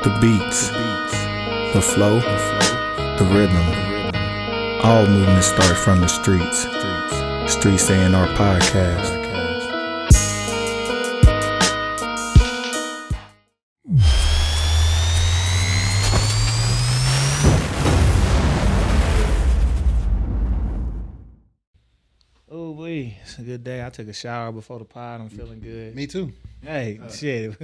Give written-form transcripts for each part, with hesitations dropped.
The beats, the flow, the rhythm. All movement starts from the streets. Streets A&R Podcast. Oh, boy, it's a good day. I took a shower before the pod. I'm feeling good. Me too. Hey, shit.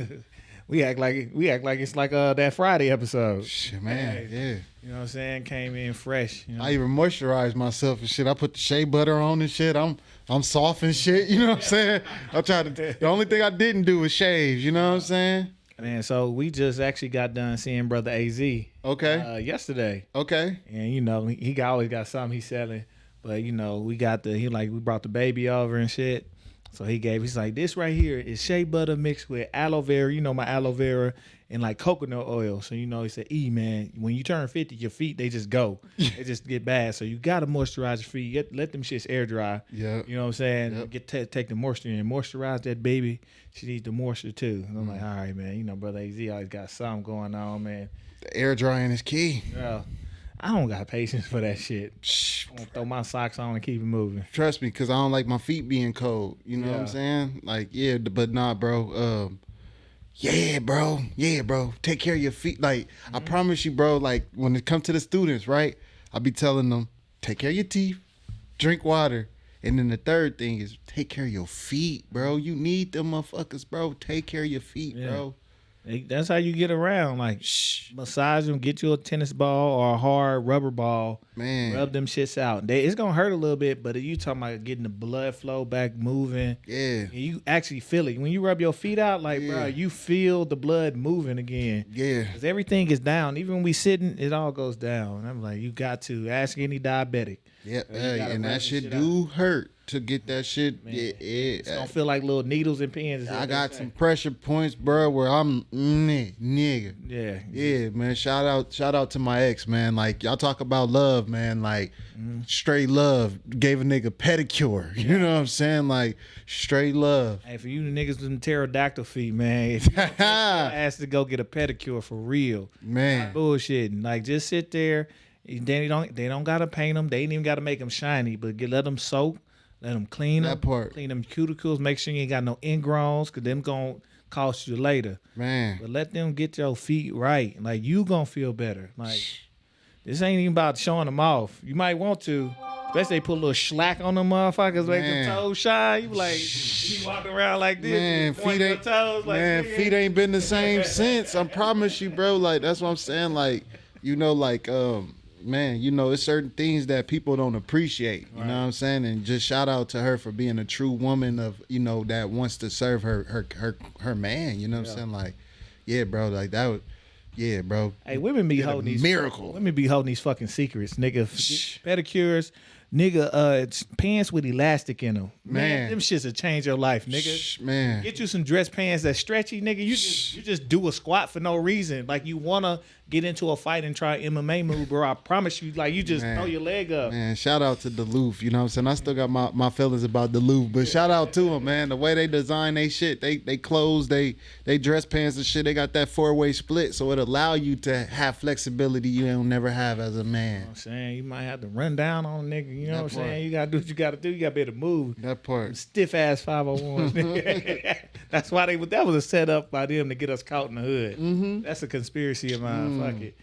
We act like it's like that Friday episode. Shit, man, Hey, yeah. You know what I'm saying? Came in fresh. You know? I even moisturized myself and shit. I put the shea butter on and shit. I'm soft and shit. You know what I'm saying? I tried to. The only thing I didn't do was shave. You know what I'm saying? Man, so we just actually got done seeing Brother AZ. Okay. Yesterday. Okay. And you know he always got something he's selling, but you know we brought the baby over and shit. So he's like, this right here is shea butter mixed with aloe vera, you know, my aloe vera and like coconut oil. So, you know, he said, man, when you turn 50, your feet, they just go. They just get bad. So you got to moisturize your feet. Let them shits air dry. Yeah. You know what I'm saying? Yep. Take the moisture and moisturize that baby. She needs the moisture too. And I'm like, all right, man. You know, Brother AZ always got something going on, man. The air drying is key. Yeah. I don't got patience for that shit. Shh. I'm gonna throw my socks on and keep it moving. Trust me, because I don't like my feet being cold. You know what I'm saying? Like, yeah, but nah, bro. Yeah, bro. Take care of your feet. Like, I promise you, bro, like, when it comes to the students, right? I be telling them, take care of your teeth, drink water. And then the third thing is take care of your feet, bro. You need them motherfuckers, bro. Take care of your feet, bro. That's how you get around. Like, massage them, get you a tennis ball or a hard rubber ball. Man. Rub them shits out. It's going to hurt a little bit, but you talking about getting the blood flow back moving. Yeah. You actually feel it. When you rub your feet out, like, bro, you feel the blood moving again. Yeah. Because everything is down. Even when we sitting, it all goes down. And I'm like, you got to ask any diabetic. Yep. Hey, and that shit do hurt to get that shit. Man, Yeah, it's going to feel like little needles and pins. I got some pressure points, bro, where I'm nigga. Yeah. Yeah, man. Shout out to my ex, man. Like, y'all talk about love, man. Like, straight love. Gave a nigga pedicure. You know what I'm saying? Like, straight love. Hey, for you niggas with them pterodactyl feet, man, ask to go get a pedicure for real. Man. Not bullshitting. Like, just sit there. They don't gotta paint them. They ain't even gotta make them shiny, but let them soak. Let them clean them. That part. Clean them cuticles. Make sure you ain't got no ingrowns, because them gonna cost you later. Man. But let them get your feet right. Like, you gonna feel better. Like, this ain't even about showing them off. You might want to. Especially they put a little slack on them motherfuckers, make them toes shine. You be like, you walking around like this. Man, feet ain't, toes, like, man, feet ain't been the same since. I promise you, bro. Like, that's what I'm saying. Like, you know, like, man, you know, it's certain things that people don't appreciate. You know what I'm saying? And just shout out to her for being a true woman of, you know, that wants to serve her man. You know what I'm saying? Like, yeah, bro, like that would, yeah, bro. Hey, women be holding these miracle. Women be holding these fucking secrets, nigga. Pedicures, nigga. It's pants with elastic in them. Man, them shits will change your life, nigga. Man, get you some dress pants that's stretchy, nigga. You just do a squat for no reason. Like, you wanna get into a fight and try MMA move, bro. I promise you, like, you just throw your leg up. Man, shout out to Duluth. You know what I'm saying? I still got my feelings about Duluth, but shout out to them, man. The way they design they shit, they clothes, they dress pants and shit. They got that 4-way split, so it allow you to have flexibility you don't never have as a man. You know what I'm saying? You might have to run down on a nigga. You know what I'm saying? You gotta do what you gotta do. You gotta be able to move. That part. Stiff ass 501s. That's why that was a setup by them to get us caught in the hood. Mm-hmm. That's a conspiracy of mine. Fuck it.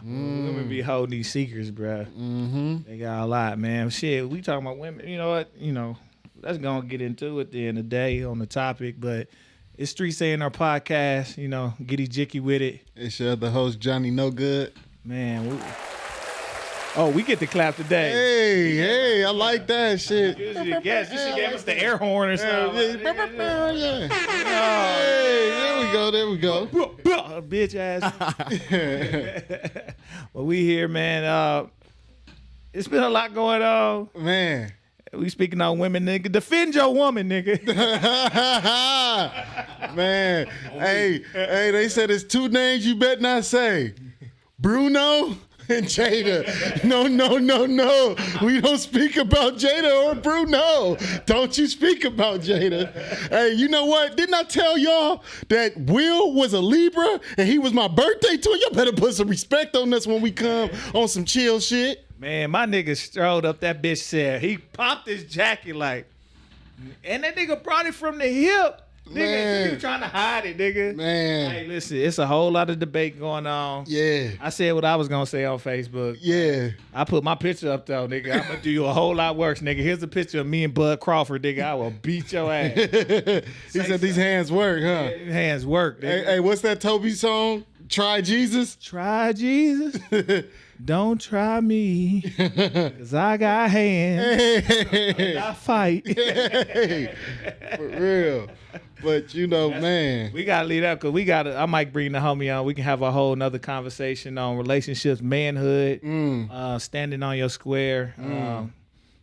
Women be holding these secrets, bro. They got a lot, man. Shit, we talking about women. You know what? You know, let's go and get into it at the end of the day on the topic. But it's Streets A&R Podcast. You know, giddy jicky with it. It's your other host, Johnny No Good. Man, we get to clap today. Hey, I like that shit. You should give us the air horn or something. Yeah. Hey, there we go. Bitch ass. Well, we here, man. It's been a lot going on. Man. We speaking on women, nigga. Defend your woman, nigga. Man. Hey, they said it's 2 names you better not say. Bruno And Jada, no. We don't speak about Jada or Bruno. Don't you speak about Jada. Hey, you know what? Didn't I tell y'all that Will was a Libra and he was my birthday twin? Y'all better put some respect on us when we come on some chill shit. Man, my nigga strode up that bitch said. He popped his jacket like, and that nigga brought it from the hip. Nigga, you trying to hide it, nigga. Man. Hey, listen, it's a whole lot of debate going on. Yeah. I said what I was going to say on Facebook. Yeah. I put my picture up, though, nigga. I'm going to do you a whole lot worse, nigga. Here's a picture of me and Bud Crawford, nigga. I will beat your ass. He said these hands work, huh? Yeah, hands work, nigga. Hey, what's that Toby song? Try Jesus? Try Jesus. Don't try me. Because I got hands. Hey. I fight. Hey. For real. But man. We gotta leave that because I might bring the homie on. We can have a whole nother conversation on relationships, manhood, standing on your square,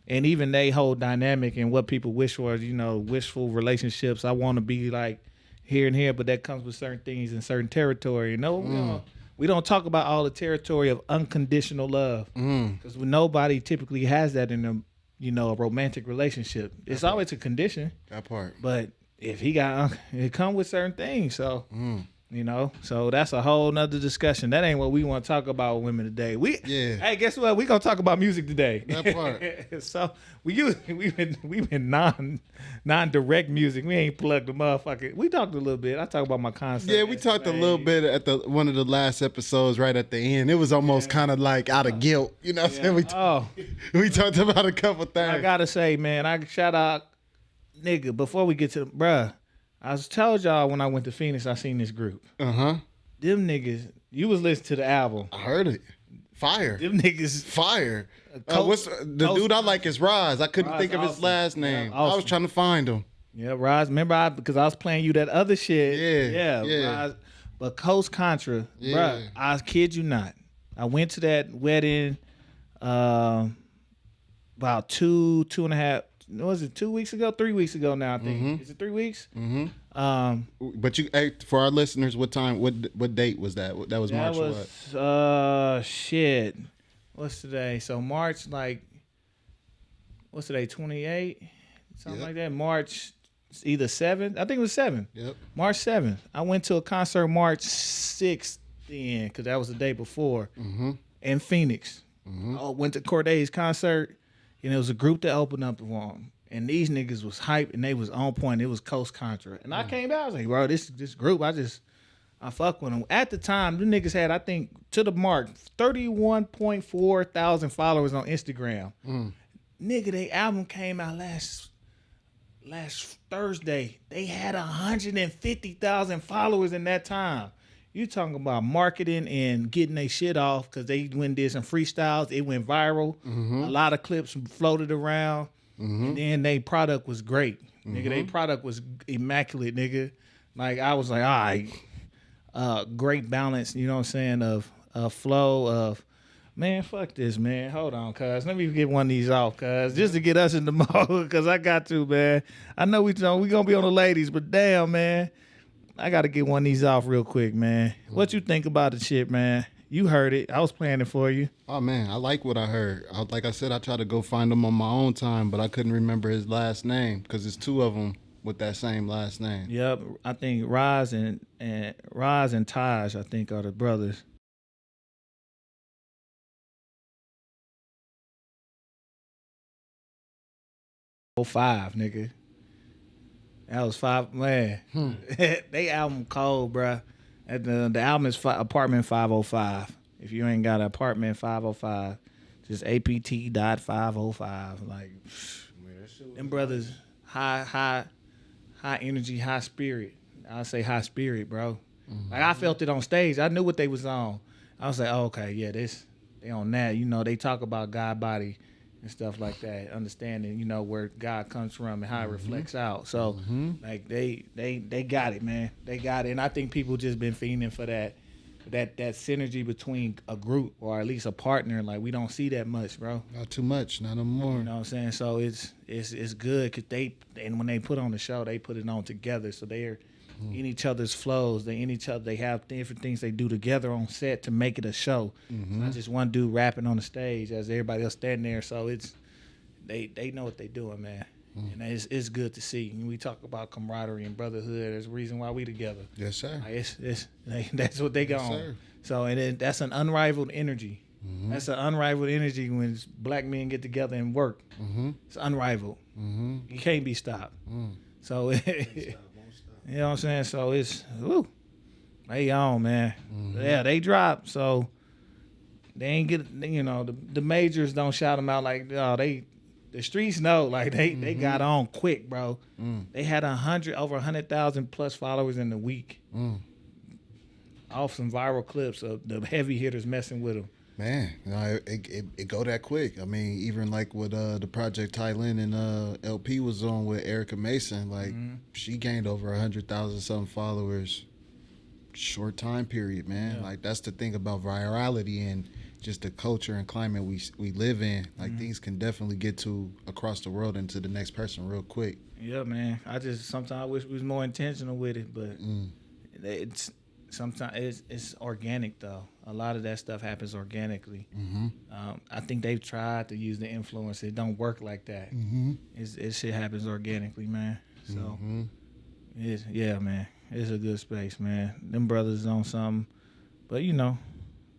and even they whole dynamic and what people wish for, wishful relationships. I want to be like here and here, but that comes with certain things in certain territory. We don't talk about all the territory of unconditional love because nobody typically has that in a romantic relationship. It's always a condition. That part. But if he got, it come with certain things. So, so that's a whole nother discussion. That ain't what we want to talk about with women today. Hey, guess what? We gonna talk about music today. That part. So we've been non-direct music. We ain't plugged the motherfucker. We talked a little bit. I talked about my concept. Yeah, we talked a little bit at one of the last episodes right at the end. It was almost kind of like out of guilt. You know what I'm saying? We talked about a couple things. I gotta say, man, I shout out, nigga, before we get to bruh, I told y'all when I went to Phoenix, I seen this group. Uh-huh. Them niggas, you was listening to the album. I heard it. Fire. Them niggas. Fire. What's the dude I like is Roz. I couldn't think of his last name. Yeah, I was trying to find him. Yeah, Roz. Remember, because I was playing you that other shit. Yeah. Roz. But Coast Contra, bruh, I kid you not. I went to that wedding about two and a half, was it 2 weeks ago? 3 weeks ago now, I think. Mm-hmm. Is it 3 weeks? Mm-hmm. But for our listeners, what date was that? That was March what? Shit. What's today? So March, what's today? 28? Something like that. March, either 7th. I think it was 7th. Yep. March 7th. I went to a concert March 6th then, because that was the day before, in Phoenix. Mm-hmm. I went to Corday's concert. And it was a group that opened up the room. And these niggas was hype and they was on point. It was Coast Contra. And I came out, I was like, bro, this group, I fuck with them. At the time, the niggas had, I think, to the mark, 31.4 thousand followers on Instagram. Nigga, they album came out last Thursday. They had 150,000 followers in that time. You talking about marketing and getting their shit off because they went did some freestyles. It went viral. A lot of clips floated around. And then their product was great. Nigga, their product was immaculate, nigga. Like, I was like, all right. Great balance, you know what I'm saying, of flow, of, man, fuck this, man. Hold on, cuz. Let me get one of these off, cuz. Just to get us in the mode, because I got to, man. I know we going to be on the ladies, but damn, man. I got to get one of these off real quick, man. What you think about the shit, man? You heard it. I was playing it for you. Oh, man, I like what I heard. Like I said, I tried to go find him on my own time, but I couldn't remember his last name because there's two of them with that same last name. Yep. I think Roz and Taj, I think, are the brothers. Oh, 5, nigga. That was 5, man. They album cold, bruh. The album is Apartment 505. If you ain't got an Apartment 505, just APT.505. Like, them brothers, high energy, high spirit. I say high spirit, bro. Like, I felt it on stage. I knew what they was on. I was like, oh, okay, yeah, they on that. You know, they talk about God body and stuff like that, understanding, you know, where God comes from and how it reflects out. So, like, they got it, man. They got it. And I think people just been fiending for that that synergy between a group or at least a partner, like we don't see that much, bro. Not too much, not no more. You know what I'm saying? So it's good because when they put on the show, they put it on together. So they're in each other's flows. They in each other. They have different things they do together on set to make it a show. It's not just one dude rapping on the stage as everybody else standing there. So it's they know what they're doing, man. And it's good to see. And we talk about camaraderie and brotherhood. There's a reason why we together. Yes, sir. Like, that's what they got on. Sir. So and then that's an unrivaled energy. That's an unrivaled energy when black men get together and work. It's unrivaled. You can't be stopped. So you know what I'm saying. So it's they on, man. Yeah, they drop. So they ain't get, you know, the majors don't shout them out like, oh, the streets know, like they got on quick, bro. They had over 100,000 plus followers in the week. Off some viral clips of the heavy hitters messing with them. Man, you know, it go that quick. I mean, even like with the project Thailand and LP was on with Erica Mason, like she gained over 100,000 something followers, short time period, man. Yeah. Like that's the thing about virality and just the culture and climate we live in. Like things can definitely get to across the world and to the next person real quick. Yeah, man. I just sometimes wish we was more intentional with it, but sometimes it's organic though. A lot of that stuff happens organically. I think they've tried to use the influence. It don't work like that. It shit happens organically, man. So yeah, man. It's a good space, man. Them brothers on something, but you know,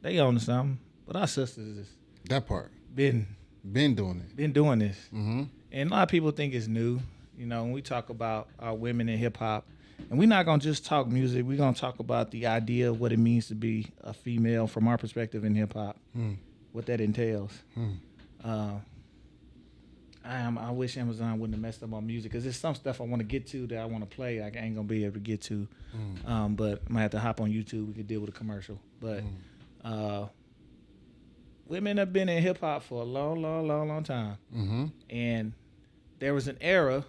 they on something. But our sisters is That part. been doing it. been doing this, and a lot of people think it's new. You know, when we talk about our women in hip hop, and we're not gonna just talk music. We're gonna talk about the idea of what it means to be a female from our perspective in hip hop, what that entails. I wish Amazon wouldn't have messed up my music because there's some stuff I want to get to that I want to play. I ain't gonna be able to get to, but I might have to hop on YouTube. We could deal with a commercial, but. Women have been in hip hop for a long time, and there was an era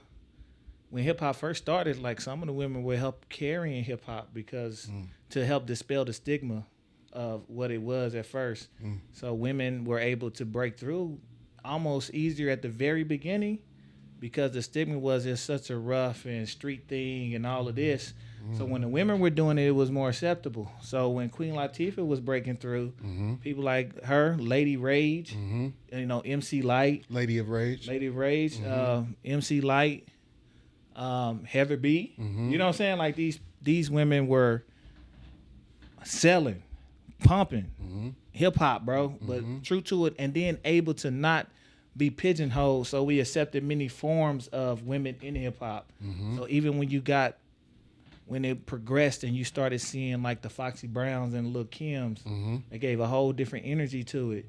when hip hop first started. Like some of the women were help carrying hip hop because to help dispel the stigma of what it was at first. So women were able to break through almost easier at the very beginning because the stigma was it's such a rough and street thing and all of this. So when the women were doing it, it was more acceptable. So when Queen Latifah was breaking through, people like her, Lady Rage, you know, MC Light, Lady of Rage, MC Light, Heather B. You know what I'm saying? Like these women were selling, pumping hip hop, bro, but true to it, and then able to not be pigeonholed. So we accepted many forms of women in hip hop. So even when it progressed and you started seeing like the Foxy Browns and Lil' Kims, they gave a whole different energy to it.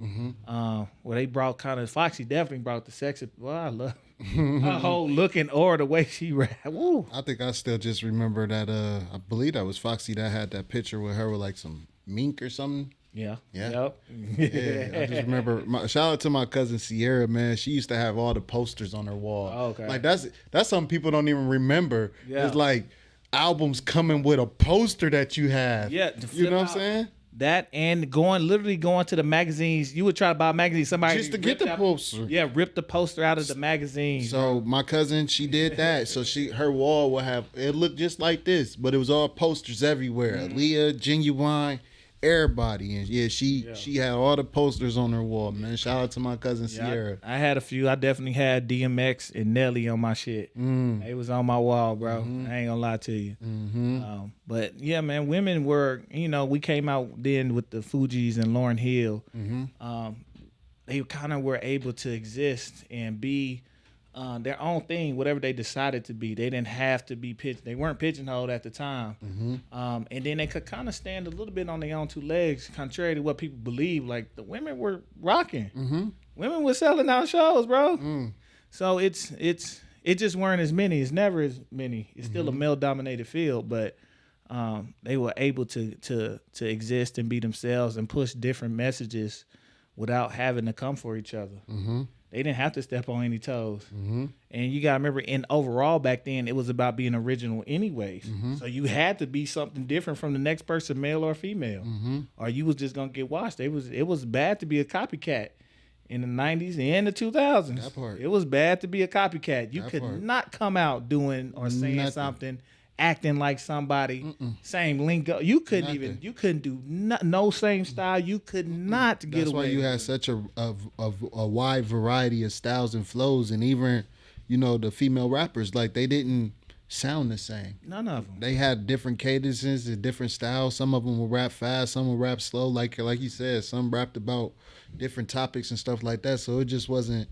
Where they brought Foxy definitely brought the sex. Well, I love her whole look and aura, the way she rap. Woo. I think I still just remember that. I believe that was Foxy that had that picture with her with like some mink or something. Yeah. Yep. Yeah. I just remember. Shout out to my cousin Sierra, man. She used to have all the posters on her wall. Oh, okay. Like that's something people don't even remember. Yeah. It's like albums coming with a poster that you have. Yeah, you know what I'm saying? That and literally going to the magazines. You would try to buy a magazine. Somebody Just to get the poster. Yeah, rip the poster out of the magazine. So my cousin, she did that. So her wall would have, it looked just like this, but it was all posters everywhere. Aaliyah, Genuine, everybody. And yeah, she had all the posters on her wall, man. Shout out to my cousin Sierra. I had a few. I definitely had DMX and Nelly on my shit. It was on my wall, bro. I ain't gonna lie to you. But yeah, man, women were, you know, we came out then with the Fugees and Lauryn Hill. They kind of were able to exist and be their own thing, whatever they decided to be. They didn't have to be they weren't pigeonholed at the time. And then they could kind of stand a little bit on their own two legs, contrary to what people believe. Like the women were rocking. Women were selling out shows, bro. So it just weren't as many. It's never as many. It's still a male dominated field, but they were able to exist and be themselves and push different messages without having to come for each other. They didn't have to step on any toes. Mm-hmm. And you got to remember, in overall back then, it was about being original anyways. Mm-hmm. So you had to be something different from the next person, male or female, Mm-hmm. or you was just going to get watched. It was bad to be a copycat in the 90s and the 2000s. That part. It was bad to be a copycat. You That could part. not come out doing or saying Nothing. something, acting like somebody, same lingo. You couldn't Nothing. you couldn't do no same style. You could not get That's away. why you with had it. such a wide variety of styles and flows, and even, you know, the female rappers, like, they didn't sound the same. None of them. They had different cadences and different styles. Some of them will rap fast, some will rap slow. Like you said, some rapped about different topics and stuff like that. So it just wasn't,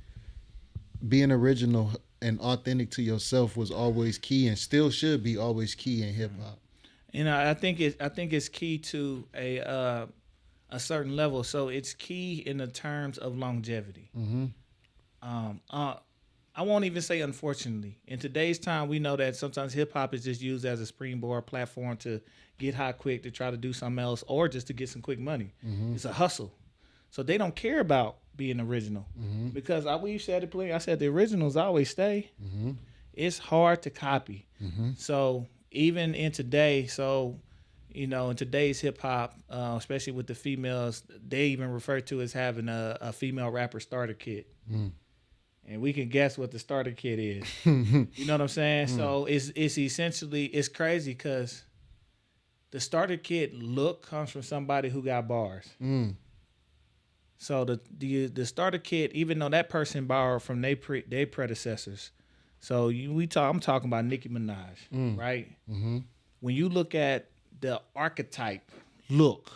being original and authentic to yourself was always key, and still should be always key in hip hop. You know, I think it's key to a certain level. So it's key in the terms of longevity. Mm-hmm. I won't even say unfortunately. In today's time, we know that sometimes hip hop is just used as a springboard platform to get high quick, to try to do something else, or just to get some quick money. Mm-hmm. It's a hustle. So they don't care about being original, because we've said it plenty. I said the originals always stay. Mm-hmm. It's hard to copy. Mm-hmm. So even in today, in today's hip hop, especially with the females, they even refer to as having a female rapper starter kit. Mm. And we can guess what the starter kit is. You know what I'm saying? So it's essentially, it's crazy because the starter kit look comes from somebody who got bars. Mm. So the starter kit, even though that person borrowed from their predecessors. So I'm talking about Nicki Minaj, right? Mm-hmm. When you look at the archetype look,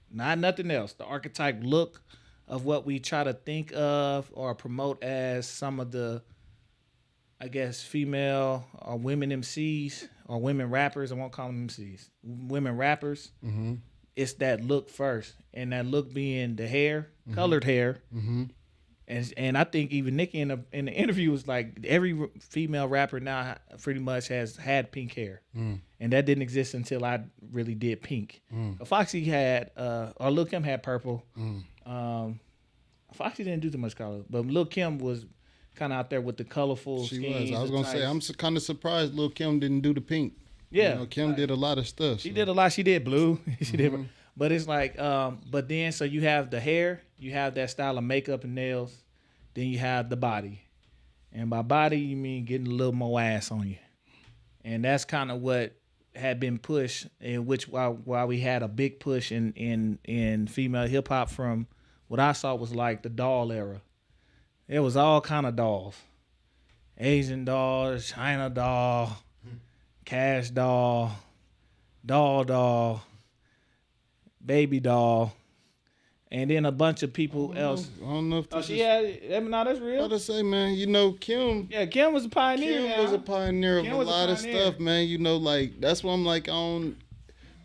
not nothing else, the archetype look of what we try to think of or promote as some of the, I guess, female or women MCs or women rappers. I won't call them MCs. Women rappers. Mm-hmm. It's that look first, and that look being the hair, colored hair. Mm-hmm. And I think even Nicki in the interview was like, every female rapper now pretty much has had pink hair. And that didn't exist until I really did pink. Foxy had, or Lil Kim had purple. Foxy didn't do too much color, but Lil Kim was kind of out there with the colorful She schemes. was. I was going to say, I'm kind of surprised Lil Kim didn't do the pink. Yeah. You know, Kim did a lot of stuff. She did a lot. She did blue. She did, but it's like, but then so you have the hair, you have that style of makeup and nails, then you have the body, and by body you mean getting a little more ass on you, and that's kind of what had been pushed, in which while we had a big push in female hip hop from what I saw was like the doll era. It was all kind of dolls, Asian dolls, China doll, cash doll, doll, baby doll, and then a bunch of people else. I don't know if Oh, this she had. No, that's I real. gotta say, man, you know, Kim Yeah, Kim was a pioneer. was a pioneer of Kim a was a lot of pioneer. stuff, man. You know, like, that's why I'm like,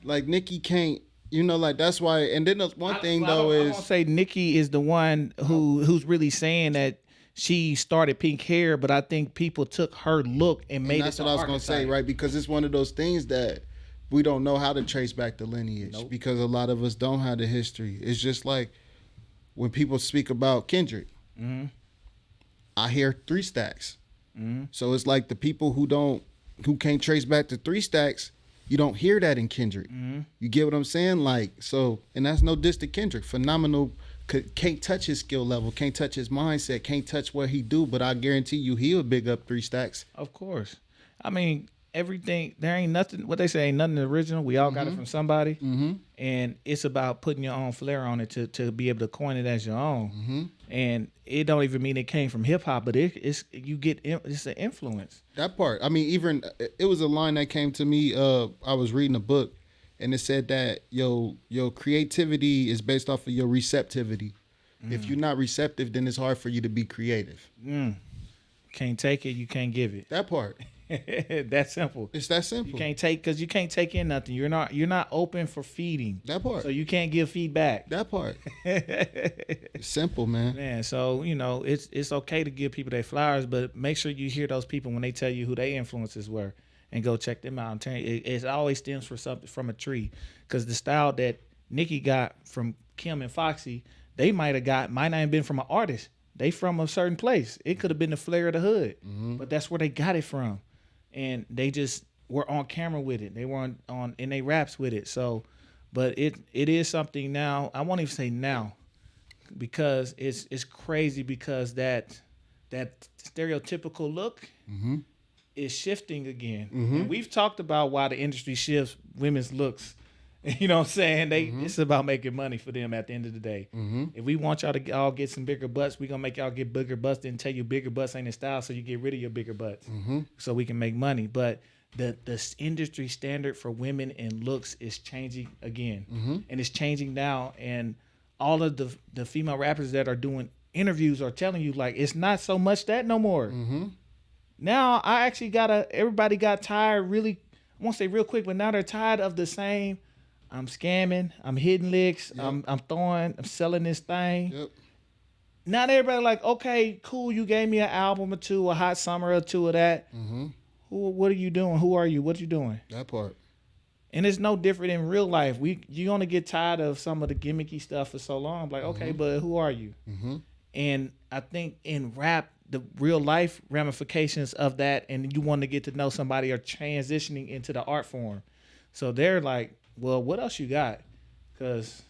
like, Nicki can't, you know, like, that's why. And then the one thing, though, I is, won't say Nicki is the one who's really saying that she started pink hair, but I think people took her look and made and that's it. what I was gonna say, right? Because it's one of those things that we don't know how to trace back the lineage, because a lot of us don't have the history. It's just like when people speak about Kendrick, I hear 3 Stacks. So it's like the people who can't trace back the 3 Stacks, you don't hear that in Kendrick. You get what I'm saying? Like, so, and that's no diss to Kendrick. Phenomenal. Can't touch his skill level, can't touch his mindset, can't touch what he do, but I guarantee you he'll big up 3 Stacks. Of course. I mean, everything, there ain't nothing, what they say, ain't nothing original. We all got it from somebody. And it's about putting your own flair on it to be able to coin it as your own. And it don't even mean it came from hip hop, but it's an influence. That part. I mean, even it was a line that came to me. I was reading a book, and it said that your creativity is based off of your receptivity. If you're not receptive, then it's hard for you to be creative. Can't take it, you can't give it. That part. That's simple. It's that simple. You can't take, because you can't take in nothing. You're not open for feeding. That part. So you can't give feedback. That part. It's simple, man. Man, so it's okay to give people their flowers, but make sure you hear those people when they tell you who their influences were, and go check them out. It always stems from a tree, because the style that Nicki got from Kim and Foxy, they might not have been from an artist. they from a certain place. It could have been the Flair of the Hood, but that's where they got it from, and they just were on camera with it. They were on in they raps with it. So, but it is something now. I won't even say now, because it's crazy because that stereotypical look is shifting again. And we've talked about why the industry shifts women's looks. You know what I'm saying? It's about making money for them at the end of the day. If we want y'all to all get some bigger butts, we're going to make y'all get bigger butts and tell you bigger butts ain't in style, so you get rid of your bigger butts so we can make money. But the industry standard for women and looks is changing again. And it's changing now. And all of the female rappers that are doing interviews are telling you, like, it's not so much that no more. Now, I actually everybody got tired really, I won't say real quick, but now they're tired of the same, I'm scamming, I'm hitting licks, I'm selling this thing. Now everybody like, okay, cool, you gave me an album or two, a hot summer or two of that. What are you doing? Who are you? What are you doing? That part. And it's no different in real life. You're going to get tired of some of the gimmicky stuff for so long. I'm like, okay, but who are you? And I think in rap, the real life ramifications of that, and you want to get to know somebody, are transitioning into the art form. So they're like, well, what else you got? Because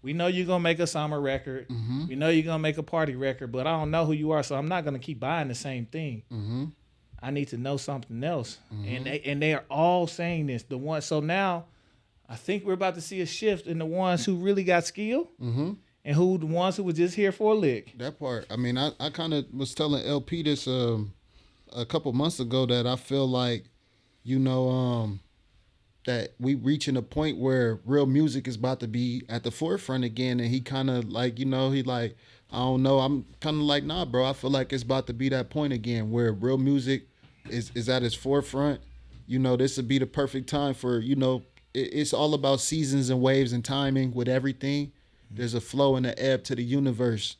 we know you're going to make a summer record. We know you're going to make a party record, but I don't know who you are, so I'm not going to keep buying the same thing. I need to know something else. And they are all saying this. So now I think we're about to see a shift in the ones who really got skill and the ones who were just here for a lick. That part. I mean, I kind of was telling LP this a couple months ago that I feel like, that we reaching a point where real music is about to be at the forefront again. And he kind of like, he like, I don't know. I'm kind of like, nah, bro. I feel like it's about to be that point again where real music is at its forefront. This would be the perfect time for, it's all about seasons and waves and timing with everything. There's a flow and an ebb to the universe.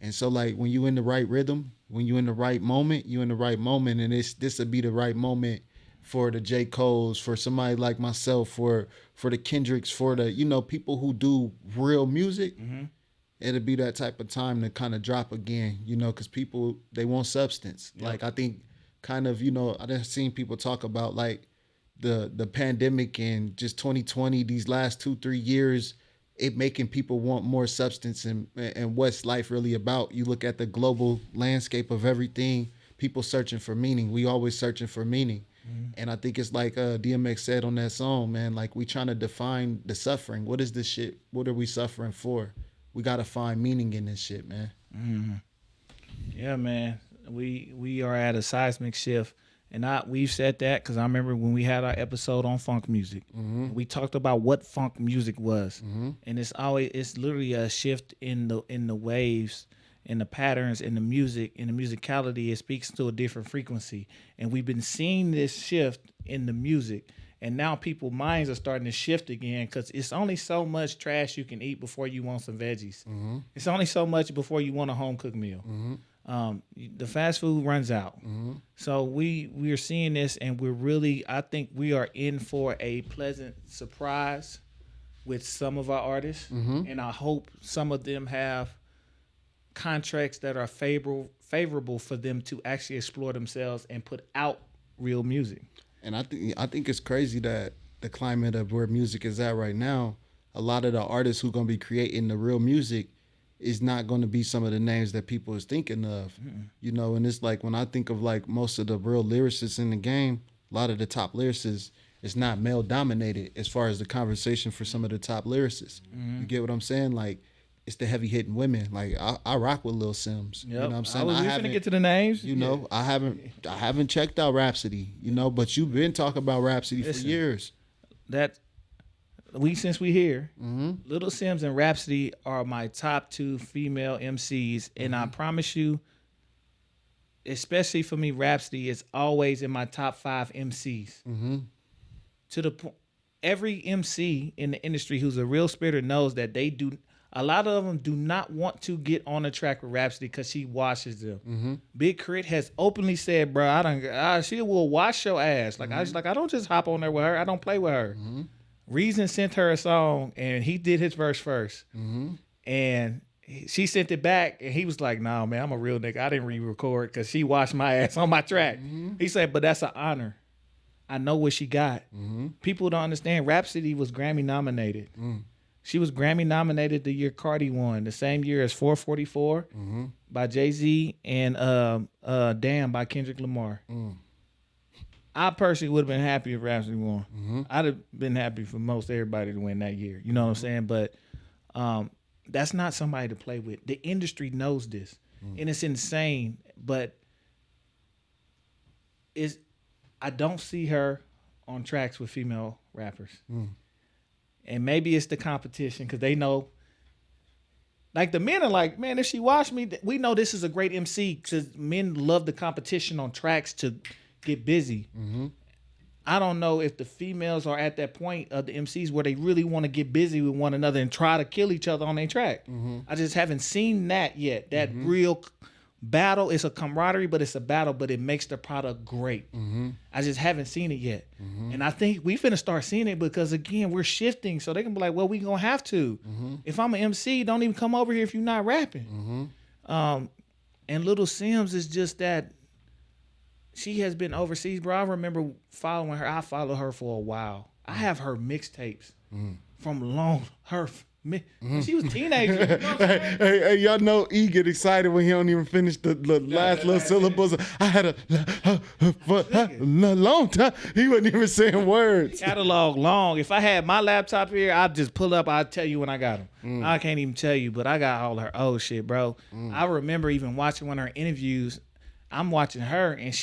And so like when you in the right rhythm, when you in the right moment, and this would be the right moment for the J. Coles, for somebody like myself, for the Kendricks, for the, people who do real music. It'll be that type of time to kind of drop again, because people, they want substance. Like, I think kind of, I've seen people talk about like the pandemic and just 2020, these last 2-3 years, it making people want more substance and what's life really about. You look at the global landscape of everything, people searching for meaning. We always searching for meaning. And I think it's like DMX said on that song, man, like we trying to define the suffering. What is this shit? What are we suffering for? We got to find meaning in this shit, man. Yeah, man. We are at a seismic shift. And we've said that because I remember when we had our episode on funk music, we talked about what funk music was. And it's literally a shift in the waves, in the patterns, in the music, in the musicality. It speaks to a different frequency. And we've been seeing this shift in the music. And now people's minds are starting to shift again because it's only so much trash you can eat before you want some veggies. It's only so much before you want a home-cooked meal. The fast food runs out. So we are seeing this, and I think we are in for a pleasant surprise with some of our artists. And I hope some of them have contracts that are favorable for them to actually explore themselves and put out real music. And I think it's crazy that the climate of where music is at right now, a lot of the artists who are going to be creating the real music is not going to be some of the names that people is thinking of, and it's like when I think of like most of the real lyricists in the game, a lot of the top lyricists, it's not male dominated as far as the conversation for some of the top lyricists. You get what I'm saying? Like, it's the heavy hitting women. Like I rock with Lil Sims. Yep. You know what I'm saying? I haven't get to the names. I haven't checked out Rhapsody, but you've been talking about Rhapsody for years. Since we here, Little Sims and Rhapsody are my top 2 female MCs, and I promise you, especially for me, Rhapsody is always in my top 5 MCs. To the point, every MC in the industry who's a real spitter knows that a lot of them do not want to get on a track with Rhapsody because she washes them. Big Crit has openly said, bro, she will wash your ass. Like I don't just hop on there with her. I don't play with her. Reason sent her a song, and he did his verse first. And she sent it back, and he was like, "No, man, I'm a real nigga. I didn't re-record because she washed my ass on my track." He said, "But that's an honor. I know what she got. People don't understand. Rhapsody was Grammy nominated. She was Grammy nominated the year Cardi won, the same year as 444 by Jay-Z and Damn by Kendrick Lamar. I personally would have been happy if Rhapsody won. I'd have been happy for most everybody to win that year. You know what I'm saying? But that's not somebody to play with. The industry knows this, and it's insane. But I don't see her on tracks with female rappers. And maybe it's the competition because they know, like the men are like, man, if she watch me, we know this is a great MC because men love the competition on tracks to get busy. I don't know if the females are at that point of the MCs where they really want to get busy with one another and try to kill each other on their track. I just haven't seen that yet. That real battle. It's a camaraderie, but it's a battle, but it makes the product great. I just haven't seen it yet. And I think we finna start seeing it because, again, we're shifting. So they can be like, well, we gonna have to. If I'm an MC, don't even come over here if you're not rapping. And Little Sims is just that. She has been overseas, bro. I remember following her. I followed her for a while. I have her mixtapes from when she was a teenager. You know hey, y'all know E get excited when he don't even finish the last little syllables. I had a long time. He wasn't even saying words. Catalog long. If I had my laptop here, I'd just pull up. I'd tell you when I got them. I can't even tell you, but I got all her old shit, bro. I remember even watching one of her interviews. I'm watching her, and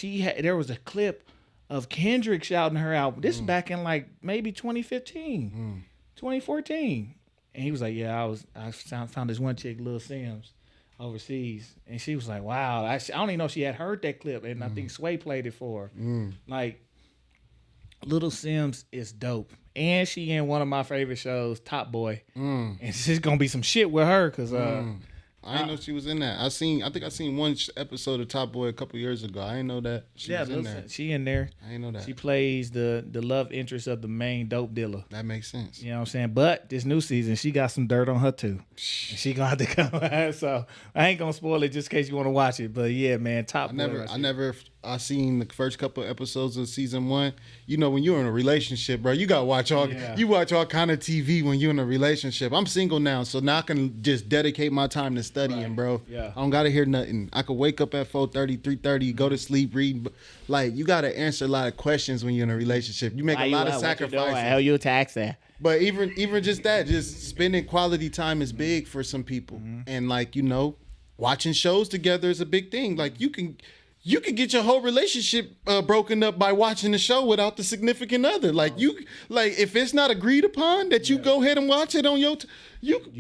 there was a clip of Kendrick shouting her out. This is back in like maybe 2015, 2014. And he was like, yeah, I found this one chick, Lil Sims, overseas. And she was like, wow. I don't even know if she had heard that clip. And I think Sway played it for her. Like, Lil Sims is dope. And she in one of my favorite shows, Top Boy. And it's just going to be some shit with her because... I didn't know she was in that. I think I seen one episode of Top Boy a couple years ago. I didn't know that she was in there. She in there. I didn't know that. She plays the love interest of the main dope dealer. That makes sense. You know what I'm saying? But this new season, she got some dirt on her too. And she gonna have to come out. So I ain't gonna spoil it just in case you want to watch it. But yeah, man, Top Boy. I seen the first couple of episodes of season 1. You know, when you're in a relationship, bro, you gotta watch you watch all kind of TV when you're in a relationship. I'm single now, so now I can just dedicate my time to studying, bro. Yeah. I don't gotta hear nothing. I could wake up at 4:30, 3:30, go to sleep, read. Like, you gotta answer a lot of questions when you're in a relationship. You make a lot of sacrifices. How you taxing? But even just that, just spending quality time is big for some people. And like, you know, watching shows together is a big thing. Like, you can get your whole relationship broken up by watching the show without the significant other. Like, if it's not agreed upon that you go ahead and watch it on you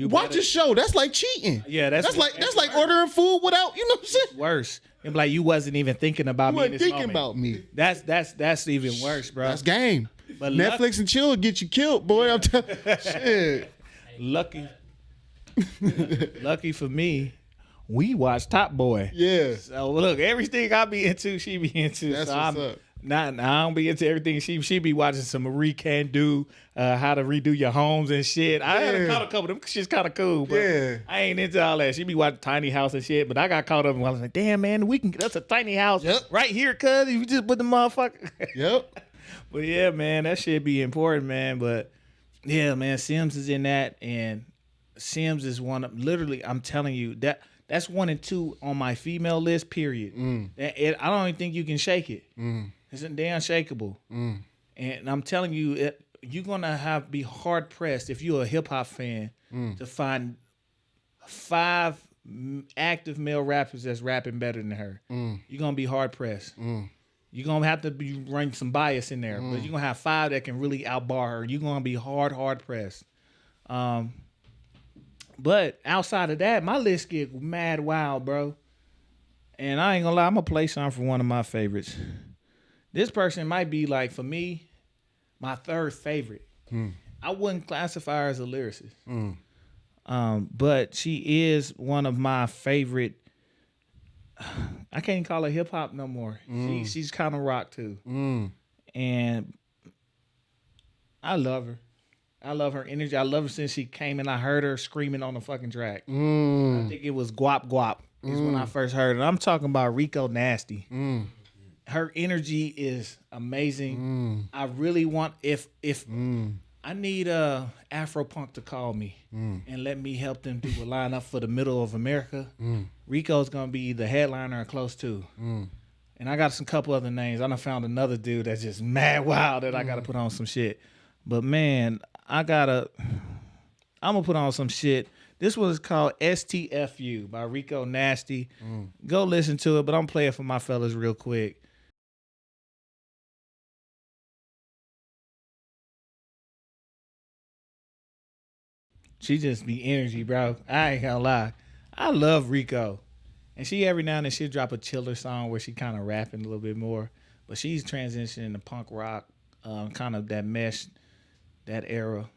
watch a show. That's like cheating. Yeah, that's like ordering food without, you know what I'm saying? Worse. And like, you wasn't even thinking about me. You wasn't thinking about me. That's even worse, bro. That's game. But Netflix and chill will get you killed, boy. I'm telling shit. Lucky for me. We watch Top Boy. Yeah. So look, everything I be into, she be into. That's so what's up. I don't be into everything. She be watching some Marie Kondo, how to redo your homes and shit. I had caught a couple of them. She's kind of cool, but I ain't into all that. She be watching Tiny House and shit. But I got caught up and I was like, damn man, we can get us a tiny house right here, cuz you just put the motherfucker. Yep. But yeah, man, that shit be important, man. But yeah, man, Sims is in that, and Sims is one of, literally, I'm telling you that's 1 and 2 on my female list, period. I don't even think you can shake it. It's damn shakeable. And I'm telling you, you're going to be hard-pressed if you're a hip-hop fan to find 5 active male rappers that's rapping better than her. You're going to be hard-pressed. You're going to have to be running some bias in there. But you're going to have 5 that can really outbar her. You're going to be hard-pressed. But outside of that, my list get mad wild, bro. And I ain't gonna lie, I'm gonna play something for one of my favorites. This person might be like, for me, my 3rd favorite. I wouldn't classify her as a lyricist. But she is one of my favorite. I can't even call her hip hop no more. She's kind of rock too. And I love her. I love her energy. I love her since she came and I heard her screaming on the fucking track. I think it was Guap Guap is when I first heard it. I'm talking about Rico Nasty. Her energy is amazing. I really want if I need Afropunk to call me and let me help them do a lineup for the middle of America. Rico's gonna be the headliner or close to. And I got some couple other names. I done found another dude that's just mad wild that I gotta put on some shit. But man, I'm gonna put on some shit. This one is called STFU by Rico Nasty. Go listen to it, but I'm playing for my fellas real quick. She just be energy, bro. I ain't gonna lie. I love Rico. And she every now and then she'll drop a chiller song where she kind of rapping a little bit more. But she's transitioning to punk rock, kind of that mesh, that era.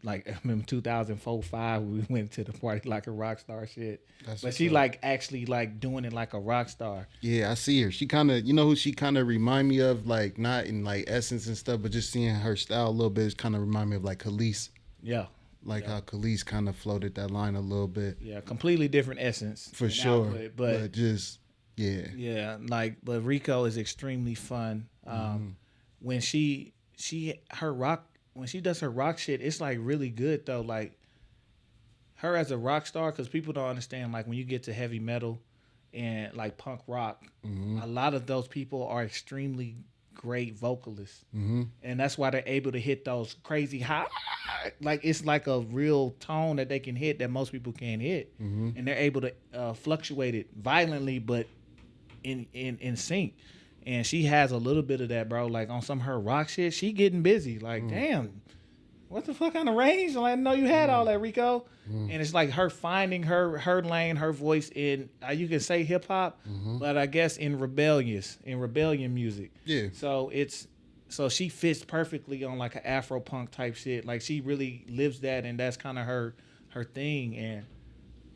Like I remember 2004-05 we went to the party like a rock star shit. But she like actually like doing it like a rock star. Yeah, I see her. She kind of, you know who she kind of remind me of, like not in like essence and stuff, but just seeing her style a little bit kind of remind me of like Khalees. Yeah. Like how Khalees kind of floated that line a little bit. Yeah, completely different essence. For sure. Output, but just, yeah. Yeah, like, but Rico is extremely fun. When she does her rock shit, it's like really good though. Like her as a rock star, because people don't understand, like when you get to heavy metal and like punk rock, a lot of those people are extremely great vocalists. And that's why they're able to hit those crazy high, like it's like a real tone that they can hit that most people can't hit. And they're able to fluctuate it violently, but in sync. And she has a little bit of that, bro. Like on some of her rock shit, she getting busy. Like, damn, what the fuck kind of range? Like, I didn't know you had all that, Rico. And it's like her finding her lane, her voice in, you can say hip hop, but I guess in rebellion music. Yeah. So she fits perfectly on like an Afro punk type shit. Like she really lives that, and that's kind of her thing. And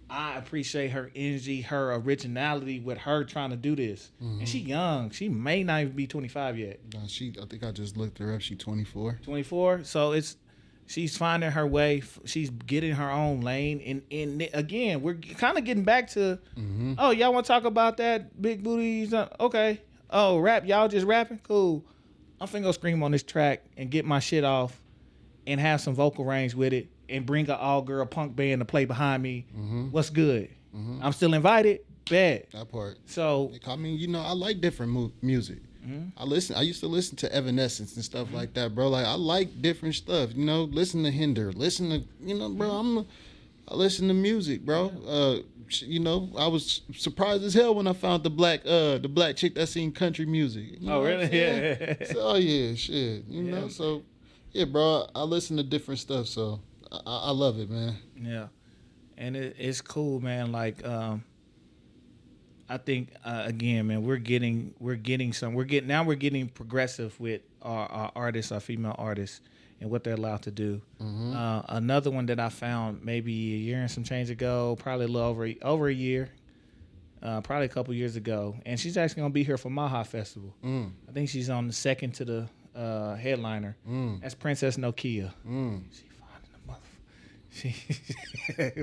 I appreciate her energy, her originality with her trying to do this. And she young. She may not even be 25 yet. No, I think I just looked her up. She 24. 24. So she's finding her way. She's getting her own lane. And again, we're kind of getting back to, oh, y'all want to talk about that big booties? Okay. Oh, rap. Y'all just rapping? Cool. I'm finna go scream on this track and get my shit off and have some vocal range with it and bring an all-girl punk band to play behind me. What's good? I'm still invited? Bet. That part. So, I mean, you know, I like different music. I used to listen to Evanescence and stuff like that, bro. Like, I like different stuff, you know. Listen to Hinder. Listen to, you know, bro, I listen to music, bro. You know, I was surprised as hell when I found the black chick that sing country music. You know oh, really? Yeah. So, yeah, shit. You know, so, yeah, bro, I listen to different stuff, so I love it, man. Yeah. And it's cool, man. Like, I think again, man, we're getting progressive with our artists, our female artists, and what they're allowed to do. Another one that I found maybe a year and some change ago, probably a little over a year, probably a couple years ago, and she's actually gonna be here for Maha Festival. I think she's on the second to the headliner. That's Princess Nokia. She finding the mother.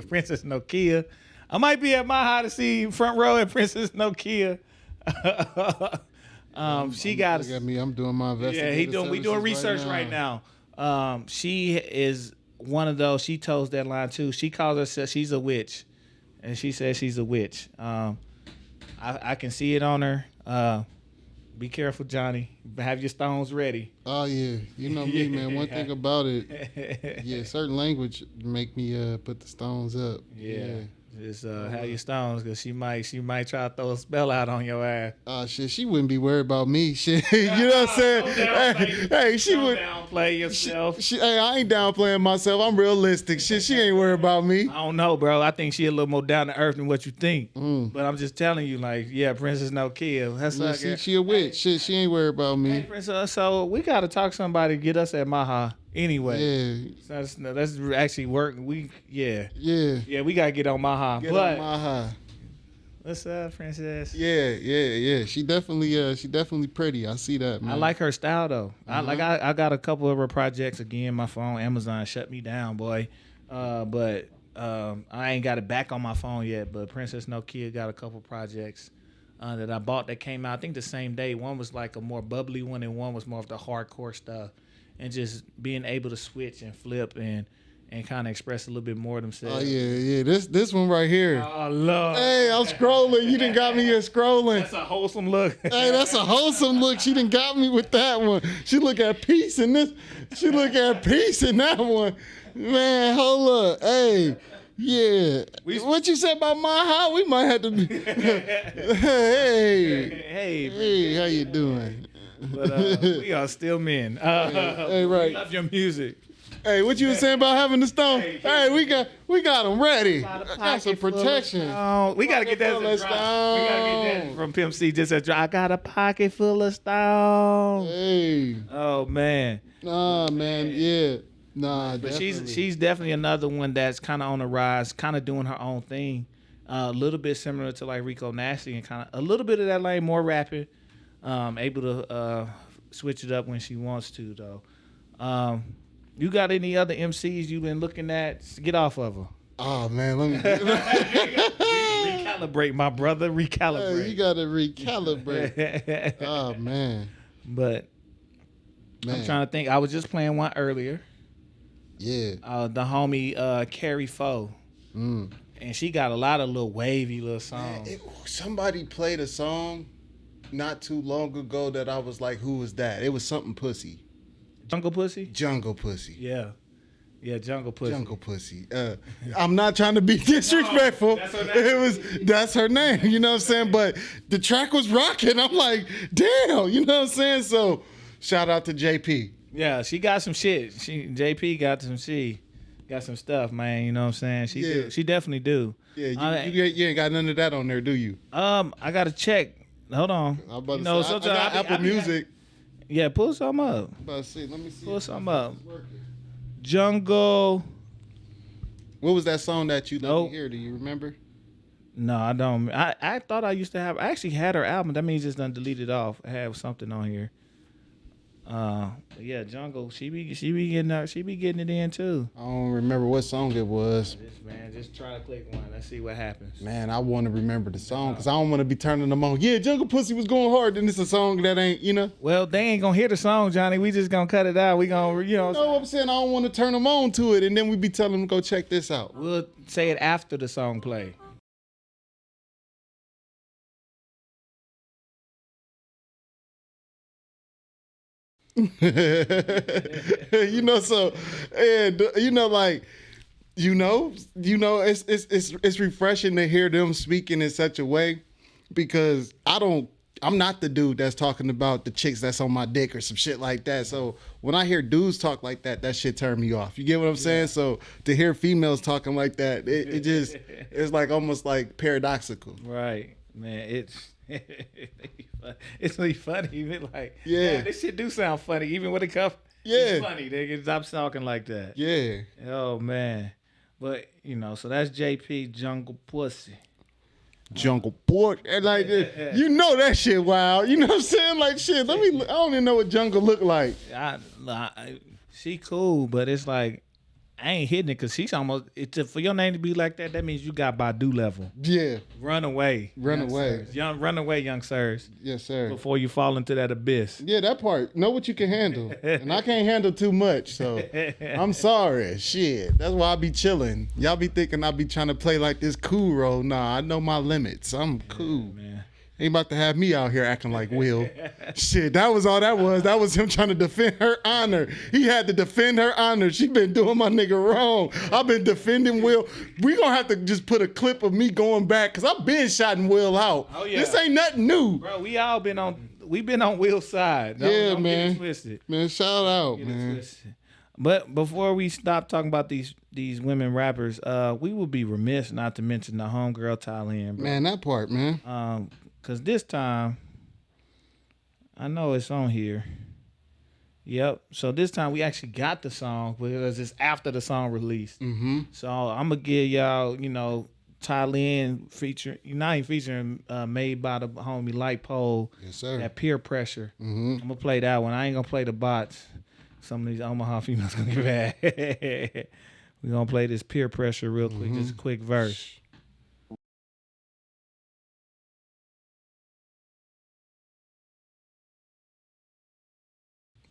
Princess Nokia. I might be at Maha to see front row at Princess Nokia. She got us. Me, I'm doing my investigation. Yeah, we doing research right now. She is one of those. She toes that line too. She calls herself, she's a witch, and she says she's a witch. I can see it on her. Be careful, Johnny. Have your stones ready. Oh yeah, you know me, man. One thing about it, yeah, certain language make me put the stones up. Yeah. Just have your stones, because she might try to throw a spell out on your ass. Oh shit, she wouldn't be worried about me. Shit, you know what I'm saying? Hey, she would downplay yourself. Hey, I ain't downplaying myself. I'm realistic. Shit, she ain't worried about me. I don't know, bro. I think she a little more down to earth than what you think. But I'm just telling you, like, yeah, Princess Nokia. That's she a witch. Shit, she ain't worried about me. Hey, Princess, so we gotta talk to somebody to get us at Maha. Anyway, so that's actually work. We gotta get on Maha. On Maha. What's up, Princess? Yeah. She definitely pretty. I see that, man. I like her style though. I got a couple of her projects. Again, my phone, Amazon shut me down, boy. But I ain't got it back on my phone yet. But Princess Nokia got a couple projects that I bought that came out, I think, the same day. One was like a more bubbly one, and one was more of the hardcore stuff. And just being able to switch and flip and kind of express a little bit more of themselves. Oh yeah. This one right here. Oh Lord. Hey, I'm scrolling. You done got me here scrolling. That's a wholesome look. Hey, that's a wholesome look. She done got me with that one. She look at peace in this. She look at peace in that one. Man, hold up. Hey. Yeah. What you said about my house? We might have to be. Hey, how you doing? But we are still men. Hey, right. We love your music. Hey, what you was saying about having the stone? Hey, we got them ready. Got some protection. We gotta get that as a drop. We gotta get that from Pimp C. Just a drop. I got a pocket full of stone. Hey. Oh man. Nah, man. Yeah. Nah, but definitely. she's definitely another one that's kind of on the rise, kind of doing her own thing. A little bit similar to like Rico Nasty and kind of a little bit of that lane, more rapping. Able to switch it up when she wants to though. You got any other MCs you've been looking at? Get off of her. Oh man, let me recalibrate, my brother. Recalibrate. Hey, you gotta recalibrate. Oh man. But I'm trying to think. I was just playing one earlier. Yeah. The homie Carrie Foe. And she got a lot of little wavy little songs. Man, somebody played a song not too long ago that I was like, who was that? It was something pussy. Jungle Pussy? Jungle Pussy. Yeah. Yeah, Jungle Pussy. Jungle Pussy. I'm not trying to be disrespectful. No, that's her name, you know what I'm saying? But the track was rocking. I'm like, damn, you know what I'm saying? So shout out to JP. Yeah, she got some shit. JP got some stuff, man, you know what I'm saying? She definitely do. Yeah, you ain't got none of that on there, do you? I gotta check. Hold on. I'm about to say, I got Apple Music. Yeah, pull some up. I'm about to see. Let me see. Pull some up. Jungle. What was that song that you let me hear? Do you remember? No, I don't. I thought I used to have. I actually had her album. That means it's done deleted off. I have something on here. Yeah, Jungle. She be getting it in too. I don't remember what song it was. Just try to click one. Let's see what happens. Man, I want to remember the song because I don't want to be turning them on. Yeah, Jungle Pussy was going hard, and it's a song that ain't, you know. Well, they ain't gonna hear the song, Johnny. We just gonna cut it out. We gonna, you know what I'm saying? I don't want to turn them on to it, and then we be telling them go check this out. We'll say it after the song play. You know, so, and you know, like, it's refreshing to hear them speaking in such a way because I'm not the dude that's talking about the chicks that's on my dick or some shit like that. So when I hear dudes talk like that, that shit turn me off. You get what I'm saying? So to hear females talking like that, it's like almost like paradoxical. Right, man. It's really funny. Even like, yeah, this shit do sound funny. Even with a cuff, it's funny. Nigga, stop talking like that. Yeah. Oh man, but you know, so that's JP Jungle Pussy. Jungle Boy, and like you know that shit wild. You know what I'm saying? Like shit. I don't even know what Jungle look like. She cool, but it's like I ain't hitting it because she's almost. For your name to be like that, that means you got Badu level. Yeah. Run away. Run away. Run away, young sirs. Yes, sir. Before you fall into that abyss. Yeah, that part. Know what you can handle. And I can't handle too much, so I'm sorry. Shit. That's why I be chilling. Y'all be thinking I be trying to play like this cool role. Nah, I know my limits. I'm cool. Yeah, man. Ain't about to have me out here acting like Will. Shit, that was all that was. That was him trying to defend her honor. He had to defend her honor. She been doing my nigga wrong. I've been defending Will. We gonna have to just put a clip of me going back because I've been shouting Will out. Oh, yeah. This ain't nothing new. Bro, we've been on Will's side. Don't man. Get it twisted. Man, shout out, man. But before we stop talking about these women rappers, we would be remiss not to mention the homegirl Thailand, bro. Man, that part, man. Because this time, I know it's on here. Yep. So this time we actually got the song because it's after the song released. Mm-hmm. So I'm going to give y'all, Thailand featuring made by the homie Light Pole. Yes, sir. That Peer Pressure. Mm-hmm. I'm gonna play that one. I ain't gonna play the bots. Some of these Omaha females gonna get mad. We gonna play this Peer Pressure real quick. Just a quick verse.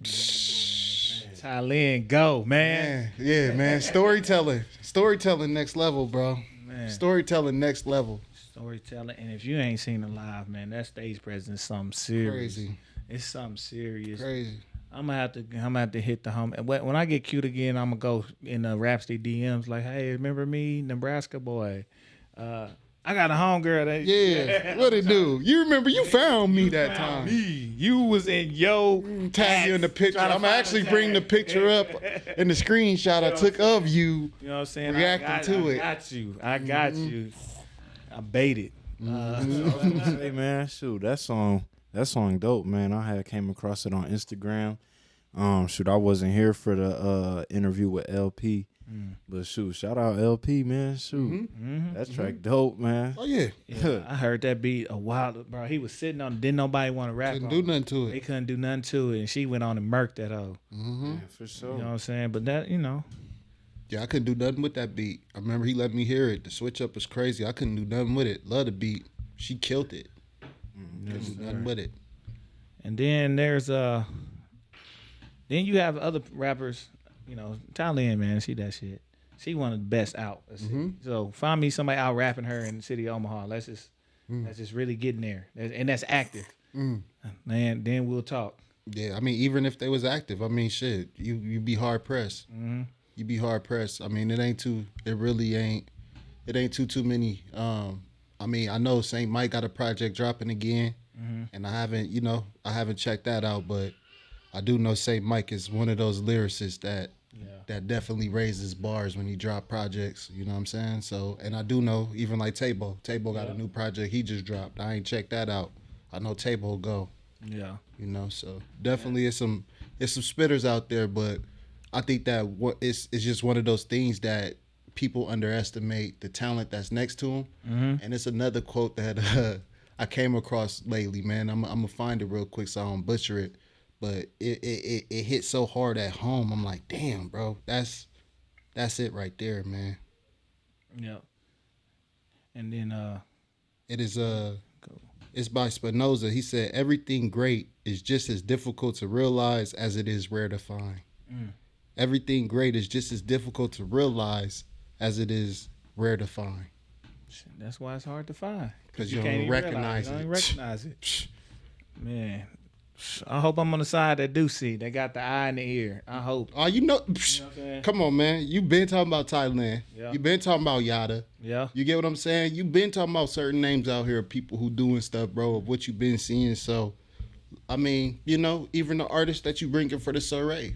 Thailand, go, man. Yeah, man. Storytelling next level, bro. Man. Storytelling next level. Storytelling, and if you ain't seen it live, man, that stage presence is something serious. Crazy. It's something serious. Crazy. I'm gonna have to hit the home. When I get cute again, I'm gonna go in the Rhapsody DMs like, hey, remember me, Nebraska boy? I got a homegirl that What it do? You remember you found me that time. Me. You was in yo Tag you in the picture. I'm actually bring the picture up in the screenshot I took of you. You know what I'm saying? Reacting to it. I got you. I baited. Hey man, shoot, that song dope, man. I had came across it on Instagram. I wasn't here for the interview with LP. But shoot, shout out LP, man. Shoot. That track dope, man. Oh yeah. I heard that beat a while, bro. He was sitting on, didn't nobody want to rap. Couldn't do nothing to it. They couldn't do nothing to it, and she went on and murked that hoe. Yeah, for sure. You know what I'm saying? But that, Yeah, I couldn't do nothing with that beat. I remember he let me hear it. The switch up was crazy. I couldn't do nothing with it. Love the beat. She killed it. Couldn't do nothing with it. And then there's then you have other rappers. Thailand, man, she that shit. She one of the best out. So find me somebody out rapping her in the city of Omaha. Let's just really get in there, and that's active. Man, then we'll talk. Yeah, I mean, even if they was active, I mean, shit, you be hard pressed. You be hard pressed. I mean, it ain't too many. I mean, I know St. Mike got a project dropping again, and I haven't checked that out, but I do know St. Mike is one of those lyricists that definitely raises bars when he drop projects. You know what I'm saying? So, and I do know even like Tabo got a new project he just dropped. I ain't checked that out. I know Tabo go. Yeah. So definitely it's some spitters out there, but I think that it's just one of those things that people underestimate the talent that's next to them. And it's another quote that I came across lately, man. I'm gonna find it real quick so I don't butcher it. But it hit so hard at home. I'm like, damn, bro, that's it right there, man. Yeah. And then it is it's by Spinoza. He said everything great is just as difficult to realize as it is rare to find. Everything great is just as difficult to realize as it is rare to find. That's why it's hard to find. Because you don't recognize it. You don't recognize it. Man. I hope I'm on the side that do see. They got the eye and the ear. I hope. Oh, come on, man. You been talking about Thailand. Yeah. You been talking about Yada. Yeah. You get what I'm saying? You been talking about certain names out here, people who doing stuff, bro, of what you been seeing. So, I mean, even the artist that you bringing for the soiree.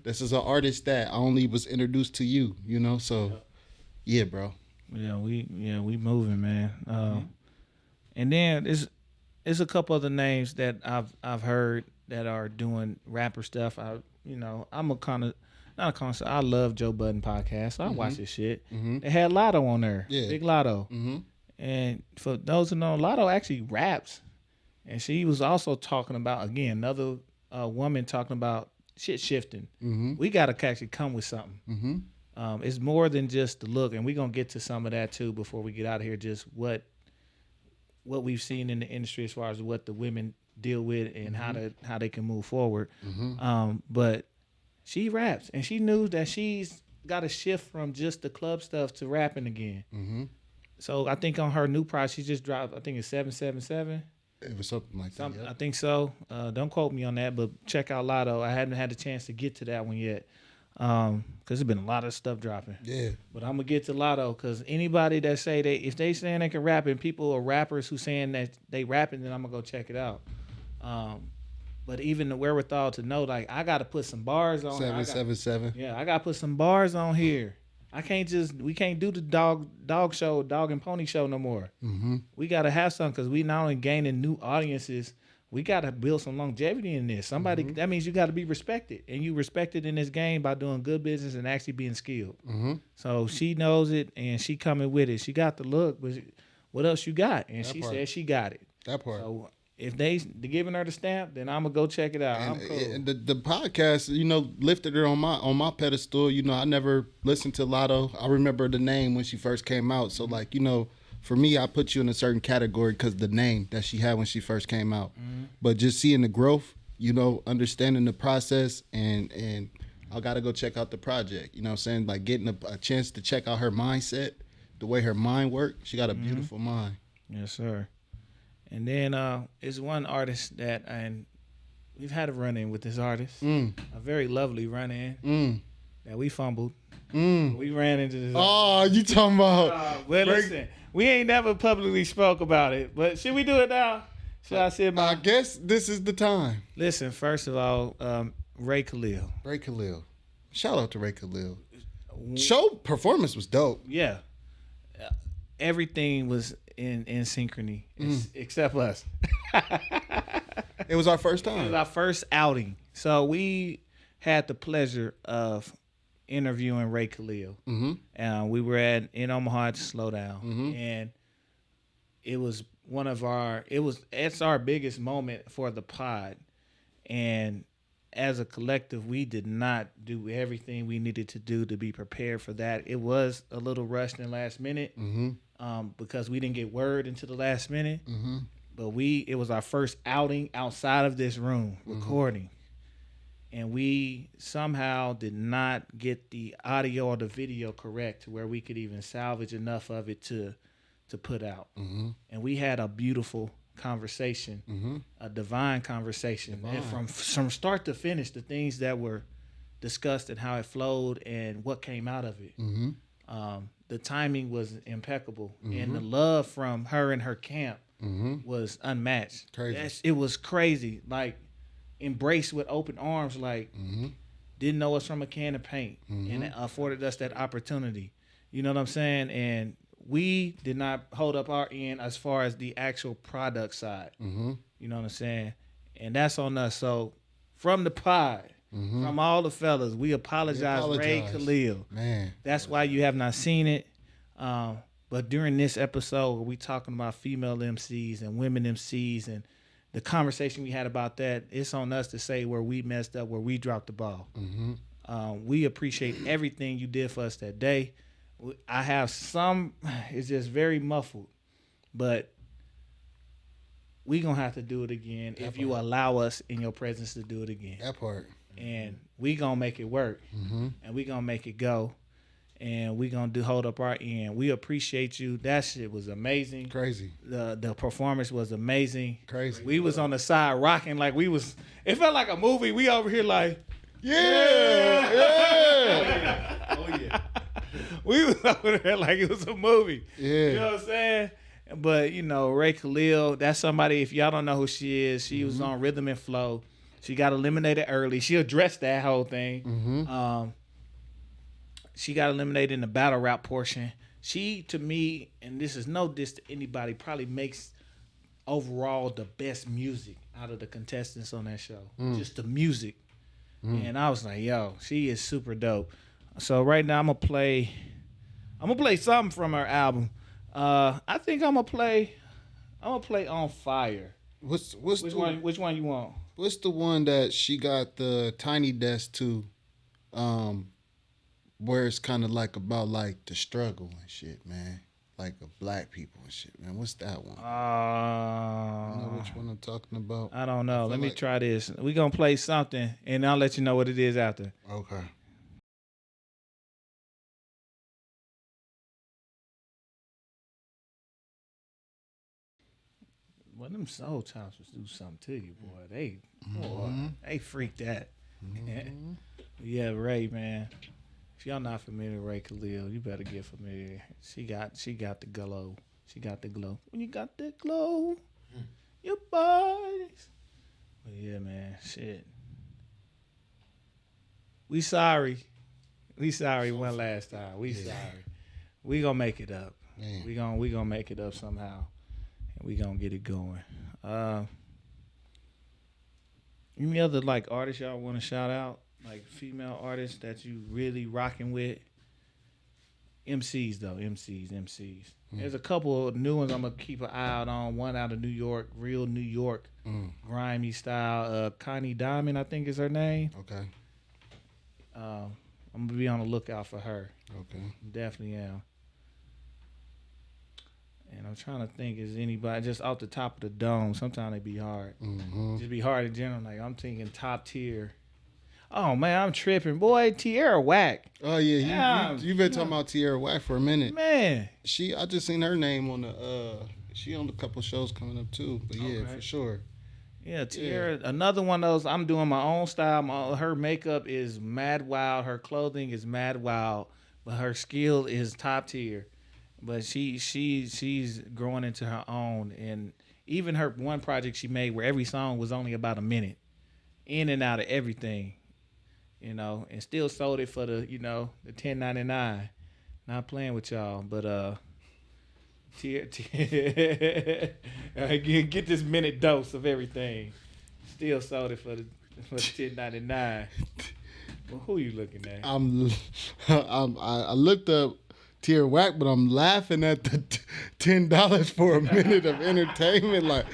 This is an artist that only was introduced to you, So, yeah, bro. Yeah, we moving, man. And then there's a couple other names that I've heard that are doing rapper stuff. I'm a kind of not a concert. I love Joe Budden podcast. So I watch this shit. They had Lotto on there, Big Lotto. And for those who know, Lotto actually raps, and she was also talking about another woman talking about shit shifting. We gotta actually come with something. It's more than just the look, and we're gonna get to some of that too before we get out of here. Just what we've seen in the industry as far as what the women deal with and how they can move forward. But she raps, and she knew that she's got to shift from just the club stuff to rapping again. So I think on her new project, she just dropped, I think it's 777. It was something like that. I think so. Don't quote me on that, but check out Lotto. I haven't had the chance to get to that one yet. Because there's been a lot of stuff dropping. Yeah. But I'm going to get to Lotto, because anybody that say if they saying they can rap, and people are rappers who saying that they rapping, then I'm going to go check it out. But even the wherewithal to know, like, I got to put some bars on. 777. Yeah, I got to put some bars on here. We can't do the dog and pony show no more. We got to have something, because we not only gaining new audiences, we got to build some longevity in this. Somebody, that means you got to be respected. And you respected in this game by doing good business and actually being skilled. So she knows it, and she coming with it. She got the look, but what else you got? And she said she got it. That part. So if they giving her the stamp, then I'm going to go check it out. I'm cool. And the podcast, lifted her on my pedestal. I never listened to Lotto. I remember the name when she first came out. So, for me, I put you in a certain category because the name that she had when she first came out. But just seeing the growth, understanding the process, and I got to go check out the project. You know what I'm saying? Like getting a chance to check out her mindset, the way her mind works. She got a beautiful mind. Yes, sir. And then it's one artist and we've had a run-in with this artist. A very lovely run-in that we fumbled. We ran into this. Oh, you talking about? Listen, we ain't never publicly spoke about it, but should we do it now? Should I say I guess this is the time. Listen, first of all, Ray Khalil. Ray Khalil. Shout out to Ray Khalil. Show performance was dope. Yeah. Everything was in synchrony, except us. It was our first time. It was our first outing. So we had the pleasure of interviewing Ray Khalil. We were in Omaha at the Slowdown, and it was it's our biggest moment for the pod. And as a collective, we did not do everything we needed to do to be prepared for that. It was a little rushed in last minute because we didn't get word until the last minute. But it was our first outing outside of this room recording. And we somehow did not get the audio or the video correct to where we could even salvage enough of it to put out. And we had a beautiful conversation, a divine conversation. And from start to finish, the things that were discussed and how it flowed and what came out of it. The timing was impeccable. And the love from her and her camp was unmatched. Crazy. It was crazy. Like, embraced with open arms, like didn't know us from a can of paint, and it afforded us that opportunity. You know what I'm saying? And we did not hold up our end as far as the actual product side. You know what I'm saying? And that's on us. So from the pod, from all the fellas, we apologize. Ray Khalil. Man, that's why you have not seen it. But during this episode, we talking about female MCs and women MCs and the conversation we had about that, it's on us to say where we messed up, where we dropped the ball. We appreciate everything you did for us that day. I have it's just very muffled, but we going to have to do it again if you allow us in your presence to do it again. That part. And we going to make it work, and we going to make it go. And we gonna hold up our end. We appreciate you. That shit was amazing. Crazy. The performance was amazing. Crazy. We was on the side rocking like we was. It felt like a movie. We over here like, yeah. Oh yeah. We was over there like it was a movie. Yeah. You know what I'm saying? But Ray Khalil, that's somebody. If y'all don't know who she is, she was on Rhythm and Flow. She got eliminated early. She addressed that whole thing. She got eliminated in the battle rap portion. She, to me, and this is no diss to anybody, probably makes overall the best music out of the contestants on that show. Just the music. And I was like, yo, she is super dope. So right now I'm gonna play something from her album. I think I'm gonna play On Fire. Which one you want? What's the one that she got the Tiny Desk to? Where it's kind of like about like the struggle and shit, man. Like of black people and shit, man. What's that one? You know which one I'm talking about? I don't know. Let me try this. We gonna play something, and I'll let you know what it is after. Okay. Well, them soul choppers do something to you, boy. They freak that. Yeah, Ray, man. If y'all not familiar with Ray Khalil, you better get familiar. She got the glow. She got the glow. When you got the glow, your boys. But yeah, man, shit. We sorry. One last time. We sorry. We gonna make it up. Man. We gonna make it up somehow, and we gonna get it going. Any other like artists y'all want to shout out? Like female artists that you really rocking with? MCs though, MCs. There's a couple of new ones I'm gonna keep an eye out on. One out of New York, real New York, grimy style. Connie Diamond, I think is her name. Okay. I'm gonna be on the lookout for her. Okay. Definitely am. And I'm trying to think, is anybody just off the top of the dome? Sometimes they be hard. Just be hard in general. Like I'm thinking top tier. Oh man, I'm tripping, boy. Tierra Whack. Oh yeah, you been talking about Tierra Whack for a minute, man. I just seen her name on the she on a couple shows coming up too. But yeah, for sure. Yeah, Tierra, another one of those. I'm doing my own style. Her makeup is mad wild. Her clothing is mad wild, but her skill is top tier. But she's growing into her own, and even her one project she made where every song was only about a minute, in and out of everything. You know, and still sold it for the $10.99. Not playing with y'all, but get this minute dose of everything. Still sold it for the $10.99. Well, who you looking at? I looked up Tierra Whack, but I'm laughing at the $10 for a minute of entertainment. Like,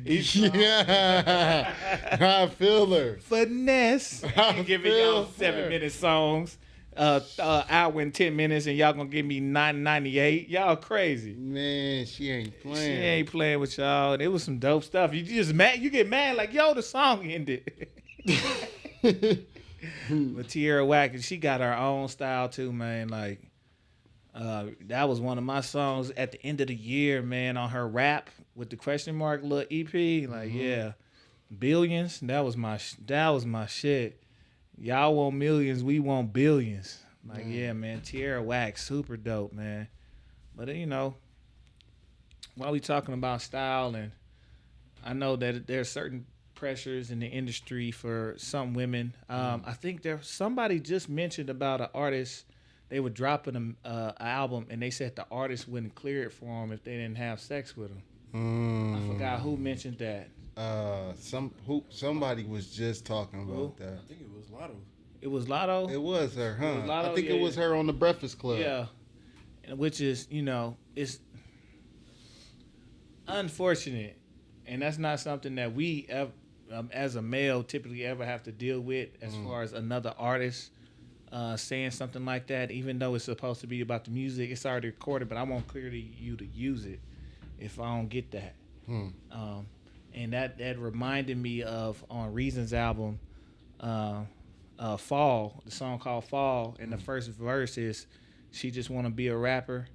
yeah, I feel her. Finesse. Giving y'all 7-minute songs, hour and 10 minutes, and y'all gonna give me $9.98. Y'all crazy. Man, she ain't playing. She ain't playing with y'all. It was some dope stuff. You just mad. You get mad like, yo, the song ended. But Tierra Whack, she got her own style too, man. Like, that was one of my songs at the end of the year, man, on her rap with the question mark little EP. Like, yeah, billions. That was my shit. Y'all want millions, we want billions. Like, yeah, man, Tierra Whack, super dope, man. But while we talking about style, and I know that there's certain pressures in the industry for some women. I think somebody just mentioned about an artist. They were dropping an album, and they said the artist wouldn't clear it for them if they didn't have sex with them. I forgot who mentioned that. Somebody was just talking about that. I think it was Lotto. It was Lotto? It was her, huh? Was Lotto, I think it was her on the Breakfast Club. Yeah. Which is, it's unfortunate. And that's not something that we, as a male, typically ever have to deal with as far as another artist saying something like that. Even though it's supposed to be about the music, it's already recorded, but I won't clear to you to use it if I don't get that. And that reminded me of on Reason's album, Fall, the song called Fall, and the first verse is she just want to be a rapper,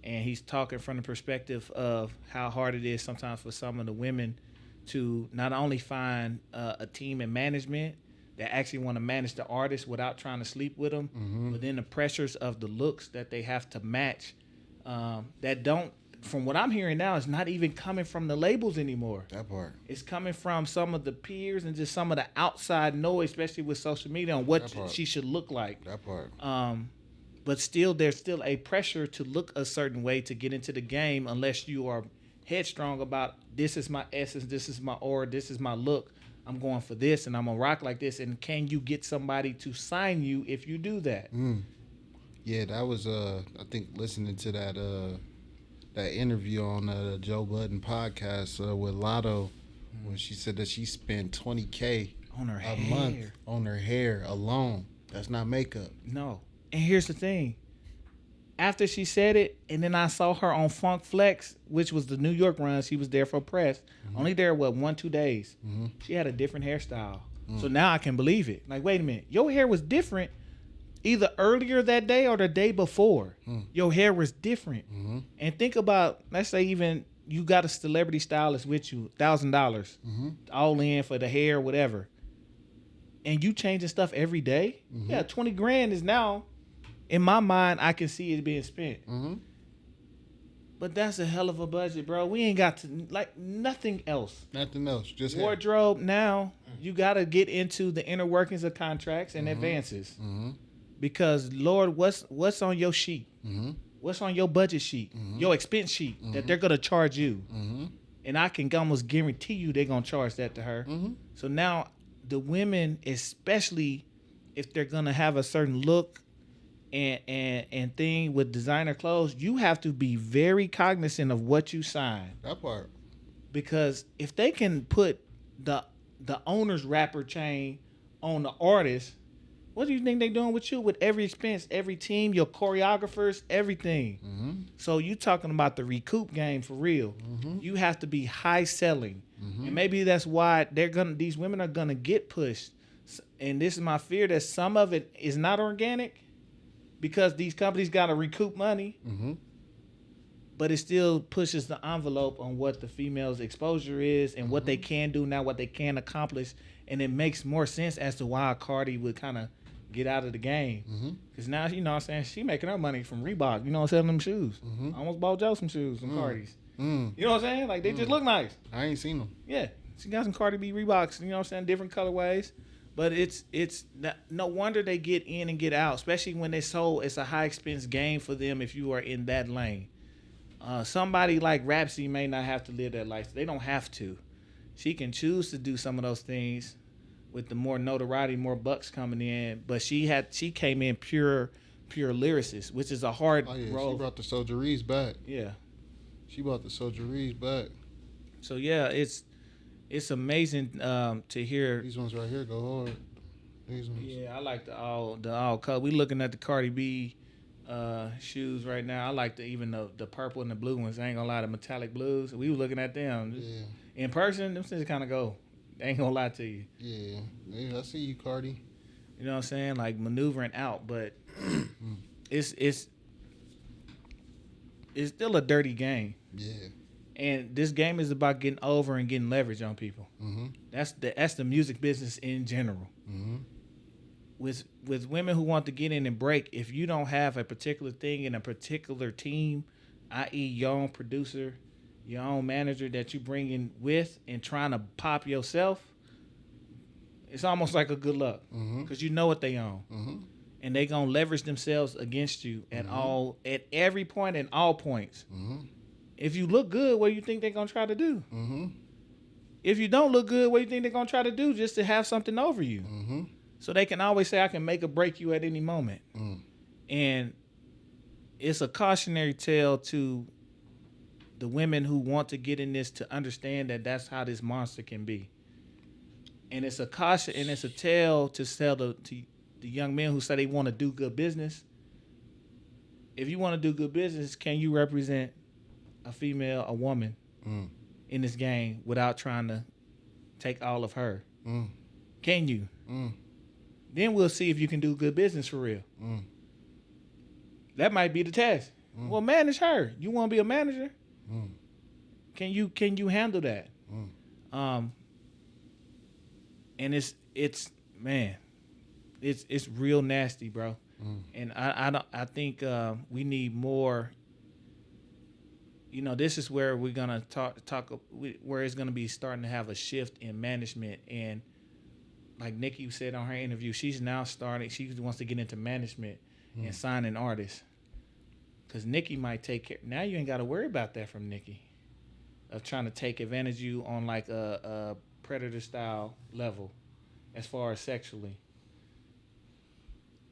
and he's talking from the perspective of how hard it is sometimes for some of the women to not only find a team and management that actually want to manage the artist without trying to sleep with them, but then the pressures of the looks that they have to match that don't, from what I'm hearing now, it's not even coming from the labels anymore. That part. It's coming from some of the peers and just some of the outside noise, especially with social media, on what she should look like. That part. But still, there's still a pressure to look a certain way to get into the game unless you are headstrong about this is my essence, this is my aura, this is my look. I'm going for this, and I'm going to rock like this. And can you get somebody to sign you if you do that? Yeah, that was, I think, listening to that interview on the Joe Budden podcast with Lotto, when she said that she spent $20K on her a month on her hair alone. That's not makeup. No. And here's the thing. After she said it, and then I saw her on Funk Flex, which was the New York run. She was there for press. Only there, 1-2 days. She had a different hairstyle. So now I can believe it. Like, wait a minute. Your hair was different either earlier that day or the day before. Your hair was different. And think about, let's say even you got a celebrity stylist with you, $1,000, all in for the hair, whatever. And you changing stuff every day? Yeah, 20 grand is now, in my mind, I can see it being spent. But that's a hell of a budget, bro. We ain't got to, like, nothing else. Nothing else. Just wardrobe. Now, you got to get into the inner workings of contracts and advances. Because, Lord, what's on your sheet? What's on your budget sheet? Your expense sheet that they're going to charge you? And I can almost guarantee you they're going to charge that to her. So now the women, especially if they're gonna have a certain look and thing with designer clothes, you have to be very cognizant of what you sign. That part. Because if they can put the owner's wrapper chain on the artist, what do you think they're doing with you? With every expense, every team, your choreographers, everything. Mm-hmm. So you talking about the recoup game for real. Mm-hmm. You have to be high selling. Mm-hmm. And maybe that's why these women are gonna get pushed. And this is my fear, that some of it is not organic because these companies gotta recoup money. Mm-hmm. But it still pushes the envelope on what the female's exposure is and what they can do now, what they can accomplish. And it makes more sense as to why Cardi would kind of get out of the game. Because now, you know what I'm saying, she making her money from Reebok, you know, selling them shoes. I almost bought Joe some shoes, some Cardis. You know what I'm saying? Like, they just look nice. I ain't seen them. Yeah. She got some Cardi B Reeboks, you know what I'm saying, different colorways. But it's no wonder they get in and get out, especially when it's a high expense game for them if you are in that lane. Somebody like Rhapsody may not have to live that life. They don't have to. She can choose to do some of those things with the more notoriety, more bucks coming in. But she came in pure lyricist, which is a hard role. She brought the soldieries back. Yeah. She brought the soldieries back. So yeah, it's amazing to hear. These ones right here go hard. These ones. Yeah, I like the all color. We looking at the Cardi B shoes right now. I like the purple and the blue ones. I ain't gonna lie, the metallic blues. We were looking at them. Yeah. In person, them things kind of go. I ain't gonna lie to you. Yeah, I see you, Cardi. You know what I'm saying? Like maneuvering out, but it's still a dirty game. Yeah. And this game is about getting over and getting leverage on people. That's the music business in general. With women who want to get in and break, if you don't have a particular thing in a particular team, i.e. your own producer, your own manager that you bring in with and trying to pop yourself, it's almost like a good luck because you know what they own. And they going to leverage themselves against you at every point and all points. If you look good, what do you think they're going to try to do? If you don't look good, what do you think they're going to try to do just to have something over you? So they can always say, I can make or break you at any moment. And it's a cautionary tale to the women who want to get in this to understand that that's how this monster can be. And it's a caution, and it's a tale to tell to the young men who say they want to do good business. If you want to do good business, can you represent a woman in this game without trying to take all of her? Can you? Then we'll see if you can do good business for real. That might be the test. Well, manage her. You want to be a manager? Can you handle that? And it's real nasty, bro. And I think we need more. You know, this is where we're gonna talk where it's gonna be starting to have a shift in management. And like Nikki said on her interview, she's now starting. She wants to get into management and signing artists. Because Nikki might take care. Now you ain't got to worry about that from Nikki, of trying to take advantage of you on like a predator style level, as far as sexually.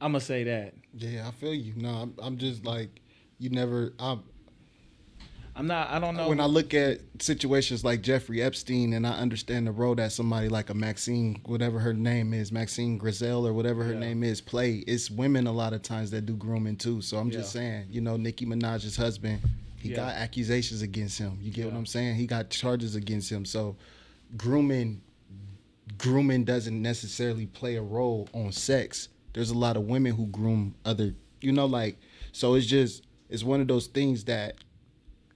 I'm gonna say that. Yeah, I feel you. No, I'm just like, you never. I'm not. I don't know. When I look at situations like Jeffrey Epstein, and I understand the role that somebody like a Maxine, whatever her name is, Maxine Grizel or whatever her name is, play. It's women a lot of times that do grooming too. So I'm just saying, you know, Nicki Minaj's husband, he got accusations against him. You get what I'm saying? He got charges against him. So grooming doesn't necessarily play a role on sex. There's a lot of women who groom other, you know, like, so it's one of those things that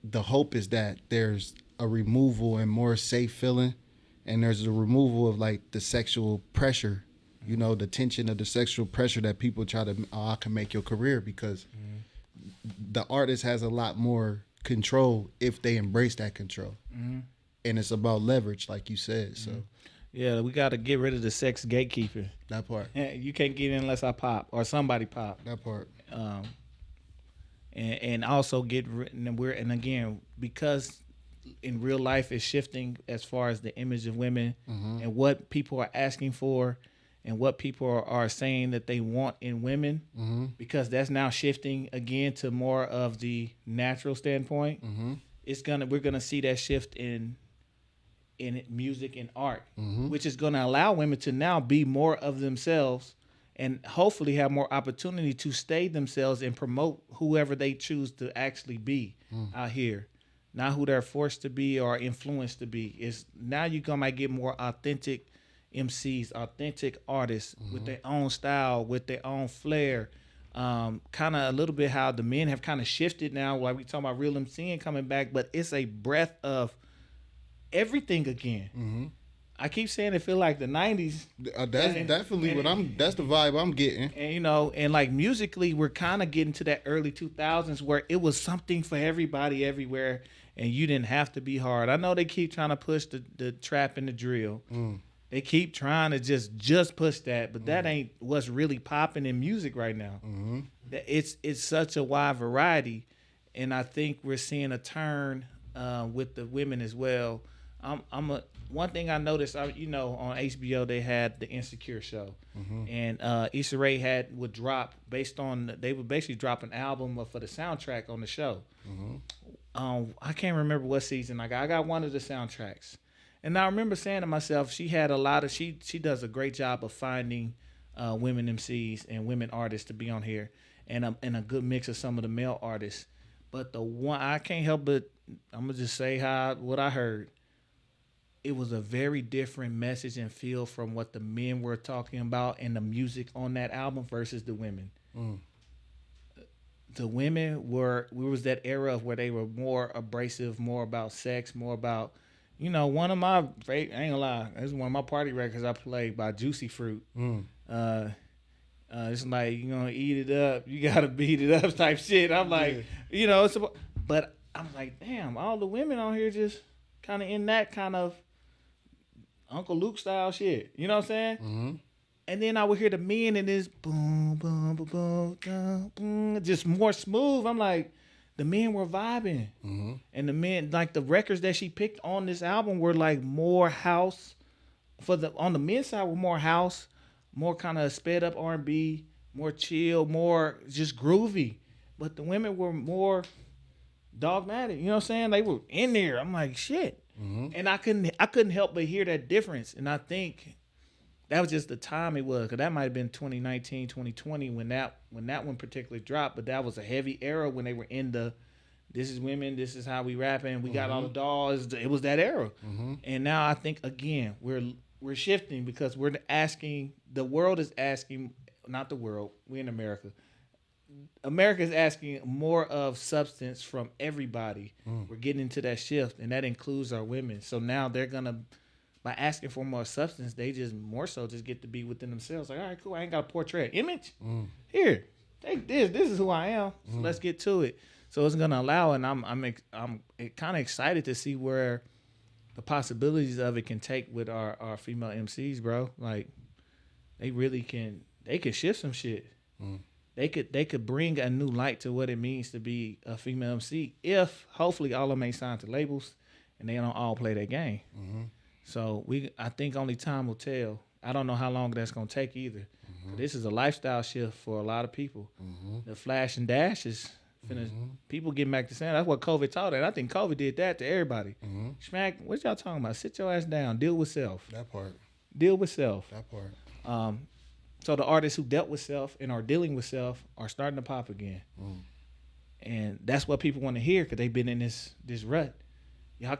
the hope is that there's a removal and more safe feeling, and there's a removal of like the sexual pressure, you know, the tension of the sexual pressure that people try to, I can make your career, because the artist has a lot more control if they embrace that control. And it's about leverage, like you said. So yeah, we got to get rid of the sex gatekeeper. that part, You can't get in unless I pop or somebody pop. that part. And also get and again, because in real life is shifting as far as the image of women and what people are asking for and what people are saying that they want in women, because that's now shifting again to more of the natural standpoint. We're gonna see that shift in music and art, which is gonna allow women to now be more of themselves and hopefully have more opportunity to stay themselves and promote whoever they choose to actually be out here. Not who they're forced to be or influenced to be. It's now you're gonna get more authentic MCs, authentic artists with their own style, with their own flair. Kind of a little bit how the men have kind of shifted now. Like we talking about real MCing coming back, but it's a breath of everything again. I keep saying it feel like the 90s. That's definitely that's the vibe I'm getting. And and like musically, we're kind of getting to that early 2000s where it was something for everybody everywhere, and you didn't have to be hard. I know they keep trying to push the trap and the drill. They keep trying to just push that, but that ain't what's really popping in music right now. It's such a wide variety, and I think we're seeing a turn with the women as well. One thing I noticed, on HBO they had the Insecure show, and Issa Rae would drop they would basically drop an album for the soundtrack on the show. I can't remember what season I got one of the soundtracks. And I remember saying to myself, she does a great job of finding women MCs and women artists to be on here, and a good mix of some of the male artists. But the one I can't help but I'm gonna just say what I heard. It was a very different message and feel from what the men were talking about and the music on that album versus the women. The women was that era of where they were more abrasive, more about sex, more about. One of my favorite, I ain't gonna lie, this is one of my party records I played by Juicy Fruit. It's like, you're gonna eat it up, you gotta beat it up type shit. I'm like, but I'm like, damn, all the women on here just kind of in that kind of Uncle Luke style shit. You know what I'm saying? And then I would hear the men in this boom, boom, boom, boom, boom, boom, just more smooth. I'm like, the men were vibing, and the men, like the records that she picked on this album were like more house. On the men's side were more house, more kind of sped up R&B, more chill, more just groovy. But the women were more dogmatic. You know what I'm saying? They were in there. I'm like, shit, and I couldn't help but hear that difference. And I think that was just the time it was, because that might have been 2019, 2020 when that one particularly dropped. But that was a heavy era when they were in this is women, this is how we rapping, we got all the dolls. It was that era. And now I think again we're shifting, because we're asking, the world is asking, not the world, we're in America. America is asking more of substance from everybody. We're getting into that shift, and that includes our women. So now they're gonna, by asking for more substance, they just more so just get to be within themselves. Like, all right, cool, I ain't got to portray an image. Here, take this. This is who I am. So let's get to it. So it's gonna allow, and I'm kind of excited to see where the possibilities of it can take with our female MCs, bro. Like, they really can. They could shift some shit. They could bring a new light to what it means to be a female MC if hopefully all of them ain't signed to labels and they don't all play that game. So I think only time will tell. I don't know how long that's gonna take either. This is a lifestyle shift for a lot of people. The flash and dash is finished. People getting back to saying that's what COVID taught it. I think COVID did that to everybody. Smack, what y'all talking about? Sit your ass down. Deal with self. That part. Deal with self. That part. So the artists who dealt with self and are dealing with self are starting to pop again. And that's what people want to hear, because they've been in this rut. Y'all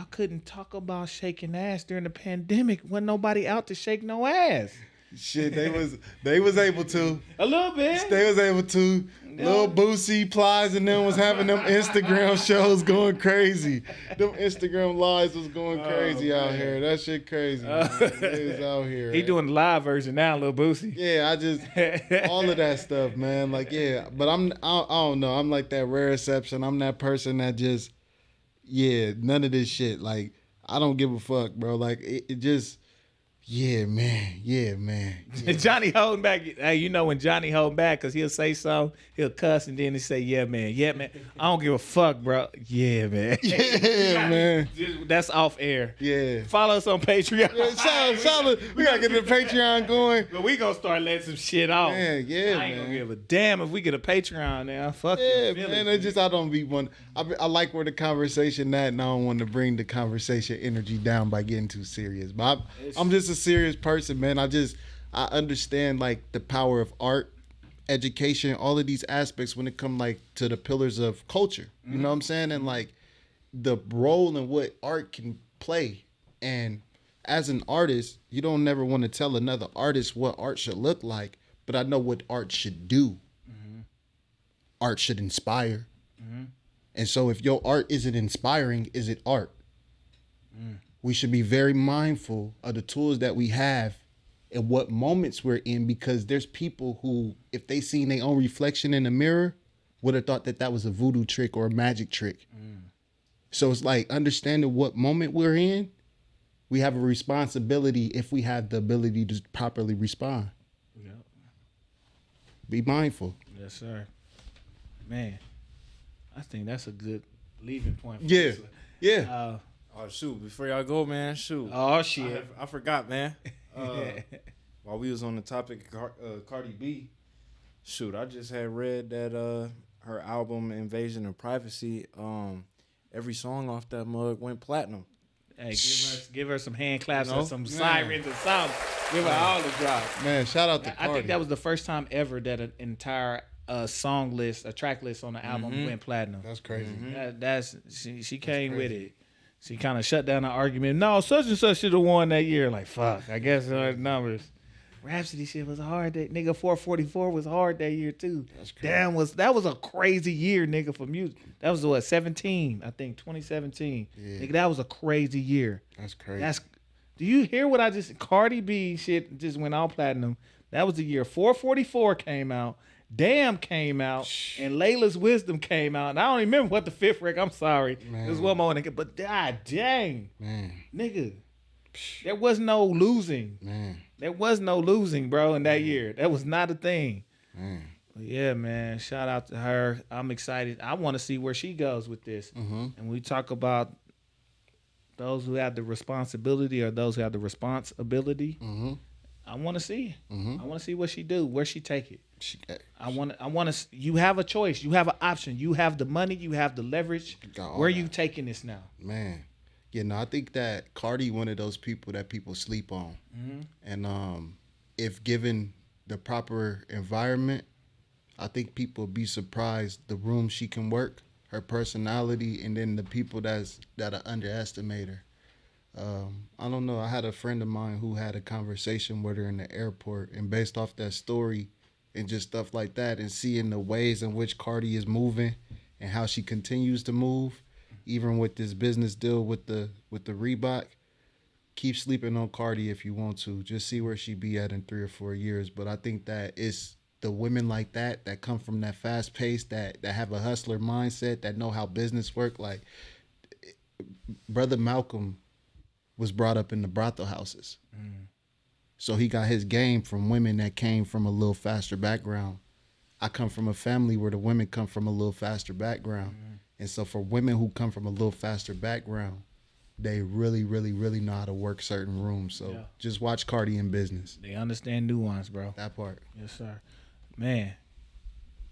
couldn't talk about shaking ass during the pandemic when nobody out to shake no ass. Shit, they was able to. A little bit. They was able to. Lil Boosie, Plies, and them was having them Instagram shows going crazy. Them Instagram lives was going crazy out here. That shit crazy. They was out here. He doing the live version now, Lil Boosie. Yeah, I just all of that stuff, man. Like, yeah, but I don't know. I'm like that rare exception. I'm that person that just, none of this shit. Like, I don't give a fuck, bro. Like, it just. Yeah, man. Yeah, man. Yeah. Johnny holding back. Hey, you know when Johnny holding back because he'll say something, he'll cuss, and then he say, "Yeah, man. Yeah, man. I don't give a fuck, bro. Yeah, man. Yeah, man. That's off air. Yeah. Follow us on Patreon. Yeah, shout, we gotta get the Patreon going. But we gonna start letting some shit off. Man, yeah, I ain't man. gonna give a damn if we get a Patreon now. Fuck Yeah, your feelings, man. It's just I don't be one. I like where the conversation at, and I don't want to bring the conversation energy down by getting too serious. But I'm just a serious person, man. I understand like the power of art, education, all of these aspects when it come like to the pillars of culture. You know what I'm saying? And like the role in what art can play. And as an artist, you don't never want to tell another artist what art should look like, but I know what art should do. Art should inspire. And so if your art isn't inspiring, is it art? We should be very mindful of the tools that we have and what moments we're in, because there's people who, if they seen their own reflection in the mirror, would have thought that that was a voodoo trick or a magic trick. So it's like understanding what moment we're in. We have a responsibility if we have the ability to properly respond. Yep. Be mindful. Yes, sir. Man, I think that's a good leaving point. For Yeah. this. Yeah. Oh shoot! Before y'all go, man, shoot. Oh shit. I forgot, man. While we was on the topic of Cardi B, shoot, I just had read that her album Invasion of Privacy, every song off that mug went platinum. Hey, give her some hand claps You know? or some sirens or something. Give her all the drops. Man, shout out to I Cardi. think that was the first time ever that an entire song list, a track list on the album went platinum. That's crazy. She came with it. She kind of shut down the argument. No, such and such should have won that year. Like, fuck, I guess numbers. Rhapsody shit was hard. That nigga 444 was hard that year too. That's crazy. Damn, that was a crazy year, nigga, for music. That was what 17, I think 2017. Yeah. Nigga, that was a crazy year. That's crazy. Do you hear what I just? Cardi B shit just went all platinum. That was the year 444 came out. Damn came out, and Layla's Wisdom came out. And I don't remember what the fifth record. I'm sorry. Man. It was one more nigga, but god dang, Man. nigga, there was no losing. Man. There was no losing, bro, in that year. That was not a thing. Man. But yeah, man. Shout out to her. I'm excited. I want to see where she goes with this. And we talk about those who have the responsibility or those who have the responsibility. I want to see. I want to see what she do, where she take it. I want to. You have a choice. You have an option. You have the money. You have the leverage. Where you taking this now? Man. Yeah, no, I think that Cardi one of those people that people sleep on. And if given the proper environment, I think people would be surprised the room she can work, her personality, and then the people that underestimate her. I don't know. I had a friend of mine who had a conversation with her in the airport, and based off that story and just stuff like that, and seeing the ways in which Cardi is moving and how she continues to move, even with this business deal with the Reebok, keep sleeping on Cardi if you want to. Just see where she be at in 3 or 4 years. But I think that it's the women like that come from that fast pace, that have a hustler mindset, that know how business work. Like Brother Malcolm was brought up in the brothel houses. So he got his game from women that came from a little faster background. I come from a family where the women come from a little faster background. And so for women who come from a little faster background, they really, really, really know how to work certain rooms. So just watch Cardi in business. They understand nuance, bro. That part. Yes, sir. Man,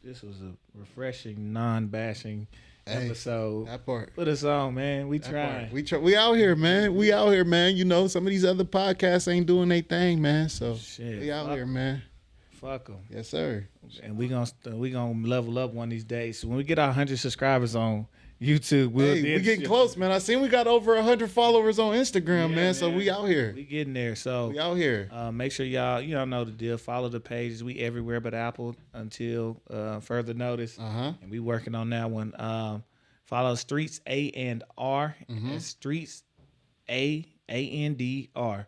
this was a refreshing, non-bashing episode. That part. Put us on, man. We trying. We out here, man. We out here, man. You know, some of these other podcasts ain't doing their thing, man. So we out here, man. Fuck them. Yes, sir. And we gonna level up one of these days. So when we get our 100 subscribers on YouTube, we getting close, man. I seen we got over 100 followers on Instagram, man. So we out here. We getting there. So we out here. Make sure y'all know the deal. Follow the pages. We everywhere but Apple until further notice. And we working on that one. Follow Streets A&R. That's Streets A&R.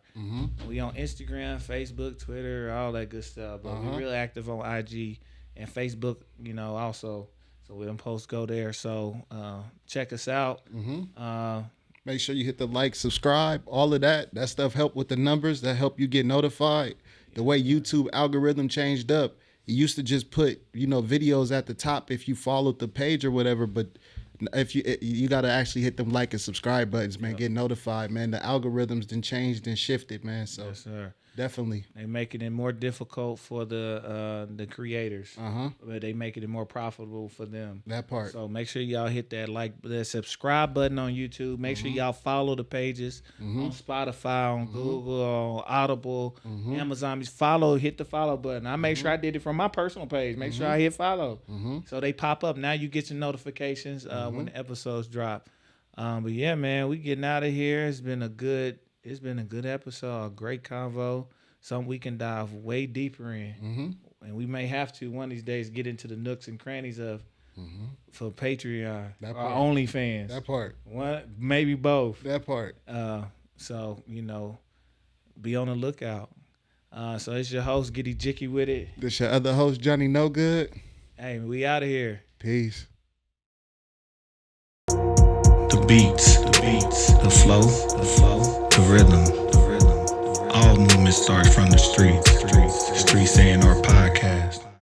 We on Instagram, Facebook, Twitter, all that good stuff. But we're real active on IG and Facebook, also. So we'll post go there. So check us out. Make sure you hit the like, subscribe, all of that. That stuff help with the numbers. That help you get notified. The way YouTube algorithm changed up, it used to just put, videos at the top if you followed the page or whatever, but if you got to actually hit them like and subscribe buttons, man. Get notified, man. The algorithms done changed and shifted, man. So yes, sir. Definitely. They making it more difficult for the creators. But they making it more profitable for them. That part. So make sure y'all hit that subscribe button on YouTube. Make sure y'all follow the pages on Spotify, on Google, on Audible, Amazon. Hit the follow button. I make sure I did it from my personal page. Make sure I hit follow. So they pop up. Now you get your notifications when the episodes drop. But yeah, man, we getting out of here. It's been a good episode, a great convo. Something we can dive way deeper in. And we may have to one of these days get into the nooks and crannies of for Patreon or OnlyFans. That part. One, maybe both. That part. So, be on the lookout. So it's your host, Giddy Jicky with it. This your other host, Johnny No Good. Hey, we out of here. Peace. The beats, the flow, the rhythm. All movement starts from the streets. Streets A&R Podcast.